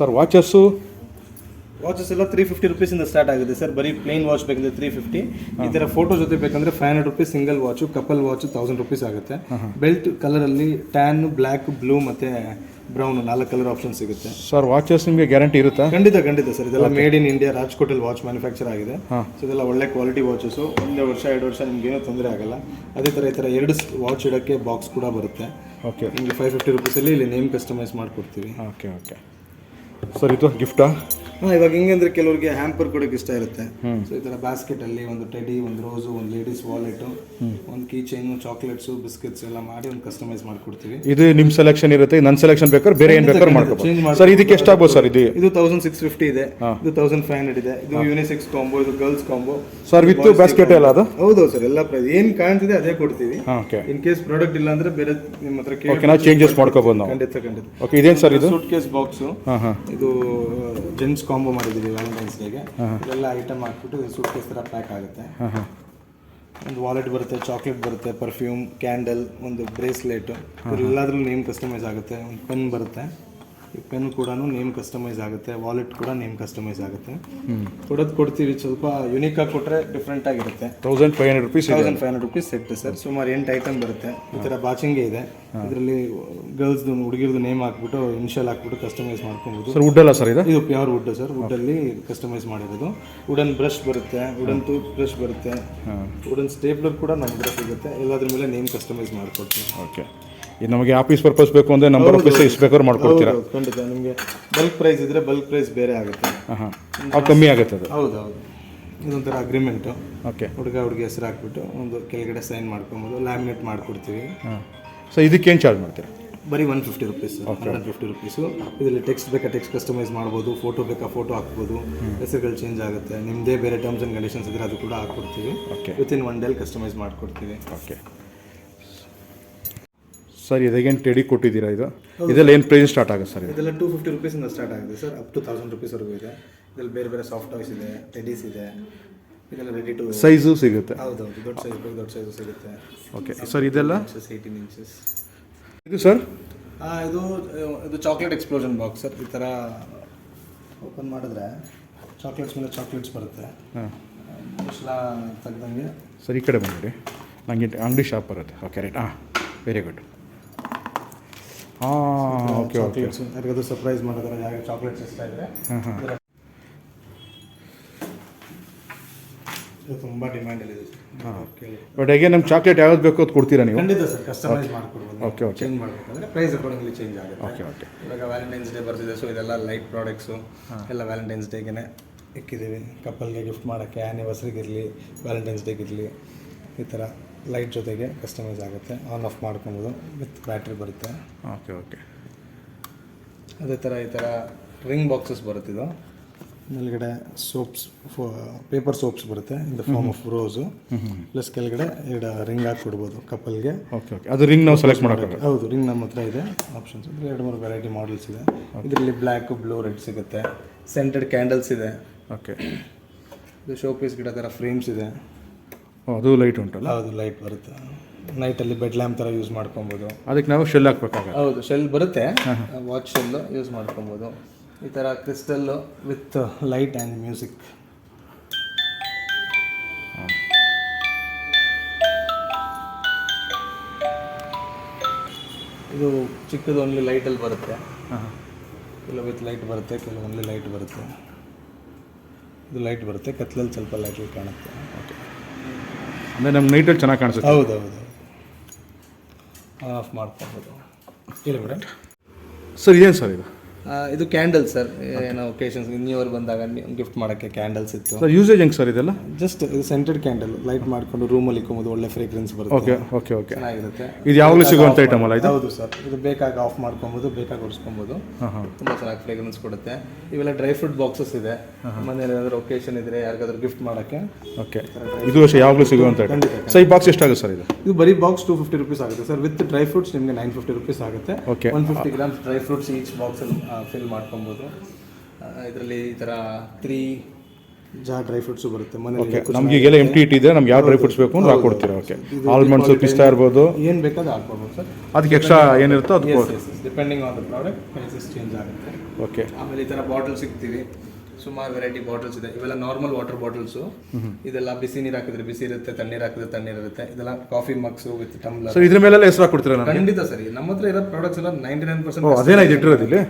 [SPEAKER 1] ಸರ್ ವಾಚಸ್ಸು
[SPEAKER 2] ಎಲ್ಲ 350 ರೂಪೀಸಿಂದ ಸ್ಟಾರ್ಟ್ ಆಗುತ್ತೆ ಸರ್. ಬರೀ ಪ್ಲೇನ್ ವಾಚ್ ಬೇಕಂದ್ರೆ 350. ಈ ಥರ ಫೋಟೋ ಜೊತೆ ಬೇಕಂದ್ರೆ 500 rupees single watch. Couple watch 1000 rupees ಆಗುತ್ತೆ. ಬೆಲ್ಟ್ ಕಲರಲ್ಲಿ ಟ್ಯಾನ್, ಬ್ಲ್ಯಾಕ್, ಬ್ಲೂ ಮತ್ತು ಬ್ರೌನ್ 4 ಕಲರ್ ಆಪ್ಷನ್ ಸಿಗುತ್ತೆ.
[SPEAKER 1] ಸರ್ ವಾಚಸ್ ನಿಮಗೆ ಗ್ಯಾರಂಟಿ ಇರುತ್ತಾ?
[SPEAKER 2] ಖಂಡಿತ ಸರ್. ಇದೆಲ್ಲ ಮೇಡ್ ಇನ್ ಇಂಡಿಯಾ, ರಾಜ್ಕೋಟಲ್ಲಿ ವಾಚ್ ಮ್ಯಾನುಫ್ಯಾಕ್ಚರ್ ಆಗಿದೆ. ಸೊ ಇದೆಲ್ಲ ಒಳ್ಳೆ ಕ್ವಾಲಿಟಿ ವಾಚಸ್ಸು. 1 ವರ್ಷ 2 ವರ್ಷ ನಿಮ್ಗೇನೂ ತೊಂದರೆ ಆಗಲ್ಲ. ಅದೇ ಥರ ಈ ಥರ 2 ವಾಚ್ ಇಡೋಕ್ಕೆ ಬಾಕ್ಸ್ ಕೂಡ ಬರುತ್ತೆ.
[SPEAKER 1] ಓಕೆ.
[SPEAKER 2] ನಿಮಗೆ 550 ರೂಪೀಸಲ್ಲಿ ಇಲ್ಲಿ ನೇಮ್ ಕಸ್ಟಮೈಸ್ ಮಾಡಿಕೊಡ್ತೀವಿ.
[SPEAKER 1] ಓಕೆ. ಓಕೆ ಸರ್, ಇದು ಗಿಫ್ಟಾ?
[SPEAKER 2] ಇವಾಗ ಹಿಂಗಂದ್ರೆ ಕೆಲವರಿಗೆ ಹ್ಯಾಂಪರ್ ಕೊಡೋಕೆ ಇಷ್ಟ ಇರುತ್ತೆ. ಸೊ ಈ ಥರ ಬಾಸ್ಕೆಟಲ್ಲಿ ಒಂದು ಟೆಡಿ, ಒಂದು ರೋಸು, ಒಂದು ಲೇಡೀಸ್ ವಾಲೆಟು, ಒಂದು ಕೀ ಚೈನು, ಚಾಕ್ಲೇಟ್ಸು, ಬಿಸ್ಕೆಟ್ಸ್ ಎಲ್ಲ ಮಾಡಿ ಒಂದು ಕಸ್ಟಮೈಸ್ ಮಾಡಿಕೊಡ್ತೀವಿ.
[SPEAKER 1] ಇದು ನಿಮ್ಮ ಸೆಲೆಕ್ಷನ್ ಇರುತ್ತೆ, ನನ್ನ ಸೆಲೆಕ್ಷನ್ ಬೇಕಾದ್ರೆ ಬೇರೆ ಏನು ಬೇಕಾದ್ರೆ ಮಾಡ್ಕೋಬೋದು ಸರ್. ಇದಕ್ಕೆ ಎಷ್ಟಾಗ್ಬೋದು ಸರ್? ಇದು
[SPEAKER 2] 1650 ಇದೆ, ಇದು 1500 ಇದೆ. ಇದು ಯೂನಿಸೆಕ್ಸ್ ಕಾಂಬೋ, ಇದು girls combo
[SPEAKER 1] sir with basket ಎಲ್ಲ ಅದು?
[SPEAKER 2] ಹೌದು ಸರ್, ಎಲ್ಲ ಪ್ರೈಸ್ ಏನು ಕಾಣ್ತಿದೆ ಅದೇ ಕೊಡ್ತೀವಿ.
[SPEAKER 1] ಓಕೆ.
[SPEAKER 2] ಇನ್ ಕೇಸ್ ಪ್ರಾಡಕ್ಟ್ ಇಲ್ಲ ಅಂದ್ರೆ ಬೇರೆ ನಿಮ್ಮ ಹತ್ರ
[SPEAKER 1] ಓಕೆ, ನಾವು ಚೇಂಜಸ್ ಮಾಡ್ಕೋಬೋದು ನಾವು.
[SPEAKER 2] ಖಂಡಿತ.
[SPEAKER 1] ಓಕೆ, ಇದೇನು ಸರ್ ಇದು?
[SPEAKER 2] Suitcase box. ಇದು ಜೆಂಟ್ಸ್ ಕಾಂಬೋ ಮಾಡಿದ್ದೀವಿ ವ್ಯಾಲೆಂಟೈನ್ಸ್ ಡೇಗೆ. ಇದೆಲ್ಲ ಐಟಮ್ ಹಾಕ್ಬಿಟ್ಟು ಸೂಟ್ ಕೇಸ್ ಥರ ಪ್ಯಾಕ್ ಆಗುತ್ತೆ. ಒಂದು ವಾಲೆಟ್ ಬರುತ್ತೆ, ಚಾಕ್ಲೇಟ್ ಬರುತ್ತೆ, ಪರ್ಫ್ಯೂಮ್, ಕ್ಯಾಂಡಲ್, ಒಂದು ಬ್ರೇಸ್ಲೆಟ್. ಎಲ್ಲಾದ್ರಲ್ಲೂ ನೇಮ್ ಕಸ್ಟಮೈಸ್ ಆಗುತ್ತೆ. ಒಂದು ಪೆನ್ ಬರುತ್ತೆ, ಈ ಪೆನ್ ಕೂಡ ನೇಮ್ ಕಸ್ಟಮೈಸ್ ಆಗುತ್ತೆ. ವಾಲೆಟ್ ಕೂಡ ನೇಮ್ ಕಸ್ಟಮೈಸ್ ಆಗುತ್ತೆ. ಕೊಡ್ತೀವಿ. ಸ್ವಲ್ಪ ಯುನೀಕ್ ಆಗಿ ಕೊಟ್ಟರೆ ಡಿಫ್ರೆಂಟ್ ಆಗಿರುತ್ತೆ.
[SPEAKER 1] 1500 ರೂಪೀಸ್
[SPEAKER 2] 1500 ರೂಪೀಸ್ ಸೆಟ್ ಸರ್. ಸುಮಾರು 8 ಐಟಮ್ ಬರುತ್ತೆ. ಈ ಥರ ಬಾಚಿಂಗೇ ಇದೆ. ಇದರಲ್ಲಿ ಗರ್ಲ್ಸ್ದು, ಹುಡುಗಿರ್ದು ನೇಮ್ ಹಾಕ್ಬಿಟ್ಟು, ಇನ್ಷಿಯಲ್ ಹಾಕ್ಬಿಟ್ಟು ಕಸ್ಟಮೈಸ್ ಮಾಡ್ಕೊಬೋದು
[SPEAKER 1] ಸರ್. ವುಡ್ ಅಲ್ಲ ಸರ್ ಇದು?
[SPEAKER 2] ಇದು ಪ್ಯೂರ್ ವುಡ್ ಸರ್. ವುಡ್ಡಲ್ಲಿ ಕಸ್ಟಮೈಸ್ ಮಾಡಿರೋದು. ವುಡನ್ ಬ್ರಷ್ ಬರುತ್ತೆ, ವುಡನ್ ಟೂತ್ ಬ್ರಷ್ ಬರುತ್ತೆ, ವುಡನ್ ಸ್ಟೇಪ್ಲರ್ ಕೂಡ ನಮ್ಮ ಹತ್ರ ಸಿಗುತ್ತೆ. ಎಲ್ಲದ್ರ ಮೇಲೆ ನೇಮ್ ಕಸ್ಟಮೈಸ್ ಮಾಡ್ಕೊಡ್ತೀವಿ.
[SPEAKER 1] ಓಕೆ. ಇದು ನಮಗೆ ಆಫೀಸ್ ಪರ್ಪಸ್ ಬೇಕು ಅಂದರೆ ನಂಬರ್ ಆಫ್ ಪೀಸ್ ಎಷ್ಟು ಬೇಕಾದ್ರೂ ಮಾಡ್ಕೊಡ್ತೀರಾ?
[SPEAKER 2] ಖಂಡಿತ. ನಿಮಗೆ ಬಲ್ಕ್ ಪ್ರೈಸ್ ಇದ್ದರೆ ಬಲ್ಕ್ ಪ್ರೈಸ್ ಬೇರೆ ಆಗುತ್ತೆ.
[SPEAKER 1] ಅದು ಕಮ್ಮಿ ಆಗುತ್ತೆ ಅದು?
[SPEAKER 2] ಹೌದು. ಇದೊಂಥರ ಅಗ್ರಿಮೆಂಟು.
[SPEAKER 1] ಓಕೆ.
[SPEAKER 2] ಹುಡುಗಿ ಹೆಸರು ಹಾಕ್ಬಿಟ್ಟು ಒಂದು ಕೆಳಗಡೆ ಸೈನ್ ಮಾಡ್ಕೊಬೋದು. ಲ್ಯಾಮಿನೇಟ್ ಮಾಡಿಕೊಡ್ತೀವಿ.
[SPEAKER 1] ಸೊ ಇದಕ್ಕೇನು ಚಾರ್ಜ್ ಮಾಡ್ತೀರಾ?
[SPEAKER 2] ಬರೀ 150 ರುಪೀಸ್ ಸರ್. 150 ರುಪೀಸು. ಇದರಲ್ಲಿ ಟೆಕ್ಸ್ಟ್ ಬೇಕಾ ಟೆಕ್ಸ್ಟ್ ಕಸ್ಟಮೈಸ್ ಮಾಡ್ಬೋದು, ಫೋಟೋ ಬೇಕಾ ಫೋಟೋ ಹಾಕ್ಬೋದು, ಹೆಸರುಗಳು ಚೇಂಜ್ ಆಗುತ್ತೆ. ನಿಮ್ಮದೇ ಬೇರೆ ಟರ್ಮ್ಸ್ ಆ್ಯಂಡ್ ಕಂಡೀಷನ್ಸ್ ಇದ್ದರೆ ಅದು ಕೂಡ ಹಾಕ್ಕೊಡ್ತೀವಿ. ವಿತಿನ್ 1 ಡೇಲಿ ಕಸ್ಟಮೈಸ್ ಮಾಡಿಕೊಡ್ತೀವಿ.
[SPEAKER 1] ಓಕೆ ಸರ್, ಇದಾಗೇನು ಟೆಡಿ ಕೊಟ್ಟಿದ್ದೀರಾ? ಇದೆಲ್ಲ ಏನು ಪ್ರೈಸ್ ಸ್ಟಾರ್ಟ್ ಆಗುತ್ತೆ ಸರ್?
[SPEAKER 2] ಇದೆಲ್ಲ 250 ರುಪೀಸಿಂದ ಸ್ಟಾರ್ಟ್ ಆಗಿದೆ ಸರ್, ಅಪ್ ಟು 1000 ರುಪೀಸ್ವರೆಗೂ ಇದೆ. ಇದರಲ್ಲಿ ಬೇರೆ ಬೇರೆ ಸಾಫ್ಟ್ ಟಾಯ್ಸ್ ಇದೆ, ಟೆಡೀಸ್ ಇದೆ. ಇದೆಲ್ಲ ರೆಡಿ ಟು
[SPEAKER 1] ಸೈಜು ಸಿಗುತ್ತೆ?
[SPEAKER 2] ಹೌದೌದು, ದೊಡ್ಡ ಸೈಜ್ ಬೇಕು, ದೊಡ್ಡ ಸೈಜು ಸಿಗುತ್ತೆ.
[SPEAKER 1] ಓಕೆ ಸರ್, ಇದೆಲ್ಲ
[SPEAKER 2] 18 ಇಂಚಸ್.
[SPEAKER 1] ಇದು ಸರ್
[SPEAKER 2] ಇದು ಚಾಕ್ಲೇಟ್ ಎಕ್ಸ್ಪ್ಲೋಷನ್ ಬಾಕ್ಸ್ ಸರ್. ಈ ಥರ ಓಪನ್ ಮಾಡಿದ್ರೆ ಚಾಕ್ಲೇಟ್ಸ್ ಮೇಲೆ ಚಾಕ್ಲೇಟ್ಸ್ ಬರುತ್ತೆ.
[SPEAKER 1] ಹಾಂ,
[SPEAKER 2] ಮುಸ್ಲ ತೆಗ್ದಂಗೆ.
[SPEAKER 1] ಸರ್ ಈ ಕಡೆ ಬಂದಿರಿ, ನನಗೆ ಅಂಗಡಿ ಶಾಪ್ ಬರುತ್ತೆ. Okay right. ಹಾಂ, ವೆರಿ ಗುಡ್. ಹಾಂ, ಓಕೆ ಓಕೆ.
[SPEAKER 2] ಯಾರಿಗಾದ್ರು ಸರ್ಪ್ರೈಸ್ ಮಾಡಿದ್ರೆ ಯಾಕೆ ಚಾಕ್ಲೇಟ್ಸ್ ಇಷ್ಟ ಇದ್ದರೆ ಇದು ತುಂಬ ಡಿಮ್ಯಾಂಡಲ್ಲಿದೆ ಸರ್.
[SPEAKER 1] ಹಾಂ, ಬಟ್ ಹೇಗೆ ನಮ್ಮ ಚಾಕ್ಲೇಟ್ ಯಾವ್ದು ಬೇಕೋ ಅದು ಕೊಡ್ತೀರಾ ನೀವು?
[SPEAKER 2] ಖಂಡಿತ ಸರ್, ಕಸ್ಟಮೈಸ್ ಮಾಡಿಕೊಡ್ಬೋದು.
[SPEAKER 1] Okay okay.
[SPEAKER 2] ಚೇಂಜ್ ಮಾಡಬೇಕಂದ್ರೆ ಪ್ರೈಸ್ ಅಕಾರ್ಡಿಂಗ್ಲಿ ಚೇಂಜ್ ಆಗುತ್ತೆ.
[SPEAKER 1] Okay okay.
[SPEAKER 2] ಇವಾಗ ವ್ಯಾಲೆಂಟೈನ್ಸ್ ಡೇ ಬರ್ತಿದೆ, ಸೊ ಇದೆಲ್ಲ ಲೈಟ್ ಪ್ರಾಡಕ್ಟ್ಸು ಎಲ್ಲ ವ್ಯಾಲೆಂಟೈನ್ಸ್ ಡೇಗೆ ಇಕ್ಕಿದ್ದೀವಿ. ಕಪಲ್ಗೆ ಗಿಫ್ಟ್ ಮಾಡೋಕ್ಕೆ, ಆ್ಯನಿವರ್ಸರಿಗಿರಲಿ, ವ್ಯಾಲೆಂಟೈನ್ಸ್ ಡೇಗಿರಲಿ, ಈ ಥರ ಲೈಟ್ ಜೊತೆಗೆ ಕಸ್ಟಮೈಸ್ ಆಗುತ್ತೆ. ಆನ್ ಆಫ್ ಮಾಡ್ಕೊಬೋದು, ವಿತ್ ಬ್ಯಾಟ್ರಿ ಬರುತ್ತೆ.
[SPEAKER 1] Okay okay.
[SPEAKER 2] ಅದೇ ಥರ ಈ ಥರ ರಿಂಗ್ ಬಾಕ್ಸಸ್ ಬರುತ್ತಿದ್ದು. ಮೇಲ್ಗಡೆ ಸೋಪ್ಸ್, ಪೇಪರ್ ಸೋಪ್ಸ್ ಬರುತ್ತೆ in the form of rose. Plus ಕೆಳಗಡೆ 2 ರಿಂಗ್ ಹಾಕ್ಕೊಡ್ಬೋದು ಕಪಲ್ಗೆ.
[SPEAKER 1] Okay okay. ಅದು ರಿಂಗ್ ನಾವು ಸೆಲೆಕ್ಟ್ ಮಾಡೋಕ್ಕೆ?
[SPEAKER 2] ಹೌದು, ರಿಂಗ್ ನಮ್ಮ ಹತ್ರ ಇದೆ. ಆಪ್ಷನ್ಸ್ 2-3 ವೆರೈಟಿ ಮಾಡಲ್ಸ್ ಇದೆ. ಇದರಲ್ಲಿ ಬ್ಲ್ಯಾಕ್, ಬ್ಲೂ, ರೆಡ್ ಸಿಗುತ್ತೆ. ಸೆಂಟೆಡ್ ಕ್ಯಾಂಡಲ್ಸ್ ಇದೆ.
[SPEAKER 1] ಓಕೆ.
[SPEAKER 2] ಇದು ಶೋ ಪೀಸ್ ಗಿಡ ಥರ ಫ್ರೇಮ್ಸ್ ಇದೆ.
[SPEAKER 1] ಅದು ಲೈಟ್ ಉಂಟಲ್ಲ?
[SPEAKER 2] ಹೌದು, ಲೈಟ್ ಬರುತ್ತೆ. ನೈಟಲ್ಲಿ ಬೆಡ್ ಲ್ಯಾಂಪ್ ಥರ ಯೂಸ್ ಮಾಡ್ಕೊಬೋದು.
[SPEAKER 1] ಅದಕ್ಕೆ ನಾವು ಶೆಲ್ ಹಾಕ್ಬೇಕಾಗುತ್ತೆ?
[SPEAKER 2] ಹೌದು, ಶೆಲ್ ಬರುತ್ತೆ. ವಾಚ್ ಶೆಲ್ಲು ಯೂಸ್ ಮಾಡ್ಕೊಬೋದು. ಈ ಥರ crystal with light and music. ಇದು ಚಿಕ್ಕದು ಓನ್ಲಿ ಲೈಟಲ್ಲಿ ಬರುತ್ತೆ. ಕೆಲವು ವಿತ್ ಲೈಟ್ ಬರುತ್ತೆ, ಕೆಲವು ಓನ್ಲಿ ಲೈಟ್ ಬರುತ್ತೆ. ಇದು ಲೈಟ್ ಬರುತ್ತೆ, ಕತ್ಲಲ್ಲಿ ಸ್ವಲ್ಪ ಲೈಟಲ್ಲಿ ಕಾಣುತ್ತೆ.
[SPEAKER 1] ಓಕೆ. ಅಂದರೆ ನಮ್ಮ ನೈಟಲ್ಲಿ ಚೆನ್ನಾಗಿ ಕಾಣಿಸುತ್ತೆ?
[SPEAKER 2] ಹೌದೌದು, ಆನ್ ಆಫ್ ಮಾಡ್ಕೊಬೋದು. ಹೇಳಿ ಮೇಡಮ್.
[SPEAKER 1] ಸರ್ ಇದೇನು ಸರ್ ಇದು?
[SPEAKER 2] ಇದು ಕ್ಯಾಂಡಲ್ ಸರ್. ಏನೋ ಒಕೇಶನ್ಸ್ ನ್ಯೂ ಇಯರ್ ಬಂದಾಗ ಗಿಫ್ಟ್ ಮಾಡೋಕ್ಕೆ ಕ್ಯಾಂಡಲ್ಸ್ ಇತ್ತು
[SPEAKER 1] ಸರ್. ಯೂಸೇಜ್ ಹೆಂಗೆ ಸರ್ ಇದೆಲ್ಲ?
[SPEAKER 2] ಜಸ್ಟ್ ಇದು ಸೆಂಟೆಡ್ ಕ್ಯಾಂಡಲ್ ಲೈಟ್ ಮಾಡಿಕೊಂಡು ರೂಮಲ್ಲಿ ಇಕ್ಕೊಬೋದು. ಒಳ್ಳೆ ಫ್ರೇಗ್ರೆನ್ಸ್ ಬರುತ್ತೆ.
[SPEAKER 1] Okay okay okay.
[SPEAKER 2] ಚೆನ್ನಾಗಿರುತ್ತೆ.
[SPEAKER 1] ಇದು ಯಾವಾಗಲೂ ಸಿಗುವಂಥ ಐಟಮ್ ಅಲ್ಲ ಇದು?
[SPEAKER 2] ಹೌದು ಸರ್. ಇದು ಬೇಕಾಗಿ ಆಫ್ ಮಾಡ್ಕೊಬೋದು, ಬೇಕಾಗಿ ಹೊಡಿಸ್ಕೊಬೋದು. ತುಂಬ ಚೆನ್ನಾಗಿ ಫ್ರೇಗ್ರೆನ್ಸ್ ಕೊಡುತ್ತೆ. ಇವೆಲ್ಲ ಡ್ರೈ ಫ್ರೂಟ್ ಬಾಕ್ಸಸ್ ಇದೆ. ಮನೇಲಿ ಏನಾದರೂ ಒಕೇಶನ್ ಇದ್ದರೆ ಯಾರಿಗಾದ್ರೂ ಗಿಫ್ಟ್ ಮಾಡೋಕ್ಕೆ.
[SPEAKER 1] ಓಕೆ. ಇದು ಅಷ್ಟೇ ಯಾವಾಗಲೂ ಸಿಗುವಂಥ ಐಟಮ್. ಸರ್ ಈ ಬಾಕ್ಸ್ ಎಷ್ಟಾಗುತ್ತೆ ಸರ್ ಇದು?
[SPEAKER 2] ಇದು ಬರೀ ಬಾಕ್ಸ್ 250 ರುಪೀಸ್ ಆಗುತ್ತೆ ಸರ್. ವಿತ್ ಡ್ರೈ ಫ್ರೂಟ್ಸ್ ನಿಮಗೆ 950 ರುಪೀಸ್ ಆಗುತ್ತೆ.
[SPEAKER 1] Okay.
[SPEAKER 2] 150 grams dry fruits each ಬಾಕ್ಸಲ್ಲಿ ಫಿಲ್ ಮಾಡ್ಕೊಬೋದು. ಇದರಲ್ಲಿ ಈ ಥರ 3 ಜಾರ್ ಡ್ರೈ ಫ್ರೂಟ್ಸು ಬರುತ್ತೆ. ಮನೇಲಿ
[SPEAKER 1] ನಮ್ಗೆ ಈಗೆಲ್ಲ ಎಂಟಿ ಇಟ್ಟಿದೆ, ನಮ್ಗೆ ಯಾವ ಡ್ರೈ ಫ್ರೂಟ್ಸ್ ಬೇಕು ಅಂದ್ರೆ ಹಾಕೊಡ್ತೀರಾ? ಓಕೆ. ಆಲ್ಮಂಡ್ಸ್, ಪಿಸ್ತಾ ಇರ್ಬೋದು,
[SPEAKER 2] ಏನು ಬೇಕಾದ್ರೂ ಹಾಕ್ಬೋದು ಸರ್.
[SPEAKER 1] ಅದಕ್ಕೆ ಎಕ್ಸ್ಟ್ರಾ ಏನಿರುತ್ತೋ ಅದು
[SPEAKER 2] depending on the product prices change ಆಗುತ್ತೆ.
[SPEAKER 1] ಓಕೆ.
[SPEAKER 2] ಆಮೇಲೆ ಈ ಥರ ಬಾಟಲ್ ಸಿಗ್ತೀವಿ. ಸುಮಾರು ವೆರೈಟಿ ಬಾಟಲ್ಸ್ ಇದೆ. ಇವೆಲ್ಲ ನಾರ್ಮಲ್ ವಾಟರ್ ಬಾಟಲ್ಸು. ಇದೆಲ್ಲ ಬಿಸಿ ನೀರು ಹಾಕಿದ್ರೆ ಬಿಸಿ ಇರುತ್ತೆ, ತಣ್ಣೀರು ಹಾಕಿದ್ರೆ ತಣ್ಣೀರು ಇರುತ್ತೆ. ಇದೆಲ್ಲ ಕಾಫಿ ಮಗ್ಸು ವಿತ್ ಟಮ್ಲರ್.
[SPEAKER 1] ಸರ್ ಇದ್ರ ಮೇಲೆಲ್ಲ ಹೆಸರು ಹಾಕೊಡ್ತೀರಾ ನನಗೆ?
[SPEAKER 2] ಖಂಡಿತ ಸರಿ. ನಮ್ಮ ಹತ್ರ ಇರೋ ಪ್ರಾಡಕ್ಟ್ಸ್ ಎಲ್ಲ 99%
[SPEAKER 1] ಅದೇನಾಯ್ತು ಇಟ್ಟಿರೋದು ಇಲ್ಲಿ?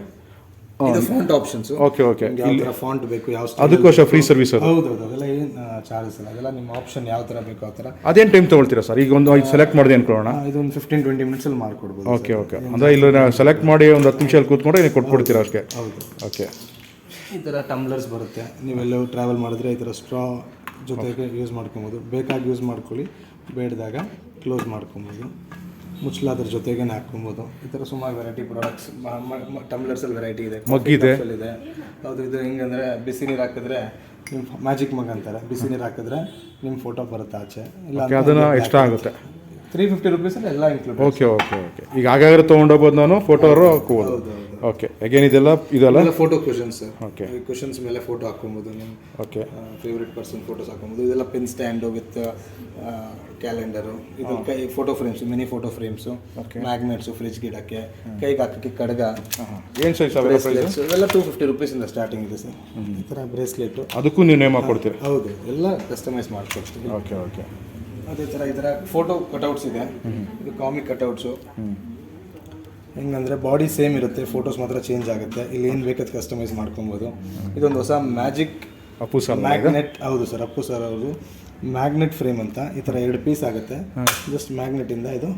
[SPEAKER 2] ಇದು ಫಾಂಟ್ ಆಪ್ಷನ್ಸ್.
[SPEAKER 1] Okay okay.
[SPEAKER 2] ಯಾವ ಥರ ಫಾಂಟ್ ಬೇಕು, ಯಾವ
[SPEAKER 1] ಅದಕ್ಕೋಸ್ಕರ ಫ್ರೀ ಸರ್ವಿಸ್ ಅದು?
[SPEAKER 2] ಹೌದು, ಅದೆಲ್ಲ ಏನು ಚಾರ್ಜಸ್ ಇಲ್ಲ. ಅದೆಲ್ಲ ನಿಮ್ಮ ಆಪ್ಷನ್ ಯಾವ ಥರ ಬೇಕು ಆ ಥರ.
[SPEAKER 1] ಅದೇನು ಟೈಮ್ ತೊಗೊಳ್ತೀರಾ ಸರ್? ಈಗ ಒಂದು ಸೆಲೆಕ್ಟ್ ಮಾಡಿದೆ ಅನ್ಕೊಳ್ಳೋಣ,
[SPEAKER 2] ಇದೊಂದು 15-20 ಮಿನಿಟ್ಸಲ್ಲಿ ಮಾಡ್ಕೊಡ್ಬೋದು.
[SPEAKER 1] Okay okay. ಅಂದರೆ ಇಲ್ಲಿ ಸೆಲೆಕ್ಟ್ ಮಾಡಿ ಒಂದು 10 ನಿಮಿಷದಲ್ಲಿ ಕೂತ್ಕೊಂಡ್ರೆ ನೀವು ಕೊಟ್ಬಿಡ್ತೀರಾ ಅಷ್ಟೇ?
[SPEAKER 2] ಹೌದು.
[SPEAKER 1] ಓಕೆ.
[SPEAKER 2] ಈ ಥರ ಟಮ್ಲರ್ಸ್ ಬರುತ್ತೆ. ನೀವೆಲ್ಲೂ ಟ್ರಾವೆಲ್ ಮಾಡಿದ್ರೆ ಈ ಥರ ಸ್ಟ್ರಾ ಜೊತೆಗೆ ಯೂಸ್ ಮಾಡ್ಕೊಬೋದು. ಬೇಕಾಗಿ ಯೂಸ್ ಮಾಡ್ಕೊಳ್ಳಿ, ಬೇಡದಾಗ ಕ್ಲೋಸ್ ಮಾಡ್ಕೊಬೋದು. ಮುಚ್ಚಲಾದ್ರ ಜೊತೆಗೇ ಹಾಕ್ಕೊಬೋದು. ಈ ಥರ ಸುಮಾರು ವೆರೈಟಿ ಪ್ರಾಡಕ್ಟ್ಸ್ ಟಮ್ಲರ್ಸಲ್ಲಿ ವೆರೈಟಿ ಇದೆ.
[SPEAKER 1] ಮಗ್ಗಿದೆ
[SPEAKER 2] ಇದೆ. ಹೌದು. ಇದು ಹೆಂಗಂದರೆ ಬಿಸಿ ನೀರು ಹಾಕಿದ್ರೆ ನಿಮ್ಮ ಮ್ಯಾಜಿಕ್ ಮಗ್ ಅಂತಾರೆ. ಬಿಸಿ ನೀರು ಹಾಕಿದ್ರೆ ನಿಮ್ಮ ಫೋಟೋ ಬರುತ್ತೆ ಆಚೆ. ಇಲ್ಲ
[SPEAKER 1] ಅದನ್ನು ಎಕ್ಸ್ಟ್ರಾ ಆಗುತ್ತೆ.
[SPEAKER 2] 350 ರುಪೀಸಲ್ಲಿ ಎಲ್ಲ ಇನ್ಕ್ಲೂಡ್.
[SPEAKER 1] Okay okay okay. ಈಗ ಆಗಾಗ ತೊಗೊಂಡೋಗ್ಬೋದು, ನಾನು ಫೋಟೋ ಹಾಕೋಬೋದು. ಓಕೆ. ಅಗೇನ್ ಇದೆಲ್ಲ
[SPEAKER 2] ಫೋಟೋ ಕುಷನ್ಸ್.
[SPEAKER 1] ಓಕೆ.
[SPEAKER 2] ಈ ಕುಷನ್ಸ್ ಮೇಲೆ ಫೋಟೋ ಹಾಕ್ಕೊಬೋದು. ನಿಮ್ಮ
[SPEAKER 1] ಓಕೆ
[SPEAKER 2] ಫೇವ್ರೆಟ್ ಪರ್ಸನ್ ಫೋಟೋಸ್ ಹಾಕ್ಕೊಬೋದು. ಇದೆಲ್ಲ ಪೆನ್ ಸ್ಟ್ಯಾಂಡು ವಿತ್ ಕ್ಯಾಲೆಂಡರು. ಇದು ಕೈ photo frames, mini photo frames, magnets, fridge ಗಿಡಕ್ಕೆ, ಕೈಗೆ ಹಾಕೋಕ್ಕೆ ಕಡ್ಗ.
[SPEAKER 1] ಏನು ಸೈಜ್
[SPEAKER 2] ಬ್ರೇಸ್ಲೆಟ್ಸ್ ಇವೆಲ್ಲ 250 ರುಪೀಸಿಂದ ಸ್ಟಾರ್ಟಿಂಗ್ ಇದೆ ಸರ್. ಈ ಥರ ಬ್ರೇಸ್ಲೆಟು.
[SPEAKER 1] ಅದಕ್ಕೂ ನೀವು ನೇಮ್ ಹಾಕ್ಕೊಡ್ತೀರಿ?
[SPEAKER 2] ಹೌದು, ಎಲ್ಲ ಕಸ್ಟಮೈಸ್ ಮಾಡ್ಕೊಡ್ತೀವಿ.
[SPEAKER 1] Okay okay.
[SPEAKER 2] ಅದೇ ಥರ ಈ ಥರ ಫೋಟೋ ಕಟೌಟ್ಸ್ ಇದೆ. ಇದು ಕಾಮಿಕ್ ಕಟೌಟ್ಸು. ಹೆಂಗಂದರೆ ಬಾಡಿ ಸೇಮ್ ಇರುತ್ತೆ, ಫೋಟೋಸ್ ಮಾತ್ರ ಚೇಂಜ್ ಆಗುತ್ತೆ. ಇಲ್ಲಿ ಏನು ಬೇಕಾದ ಕಸ್ಟಮೈಸ್ ಮಾಡ್ಕೊಬೋದು. ಇದೊಂದು ಹೊಸ ಮ್ಯಾಜಿಕ್
[SPEAKER 1] ಅಪ್ಪು ಸರ್
[SPEAKER 2] ಮ್ಯಾಗ್ನೆಟ್. ಹೌದು ಸರ್, ಅಪ್ಪು ಸರ್ ಅವರು ಮ್ಯಾಗ್ನೆಟ್ ಫ್ರೇಮ್ ಅಂತ. ಈ ಥರ 2 ಪೀಸ್ ಆಗುತ್ತೆ. ಜಸ್ಟ್ ಮ್ಯಾಗ್ನೆಟಿಂದ ಇದು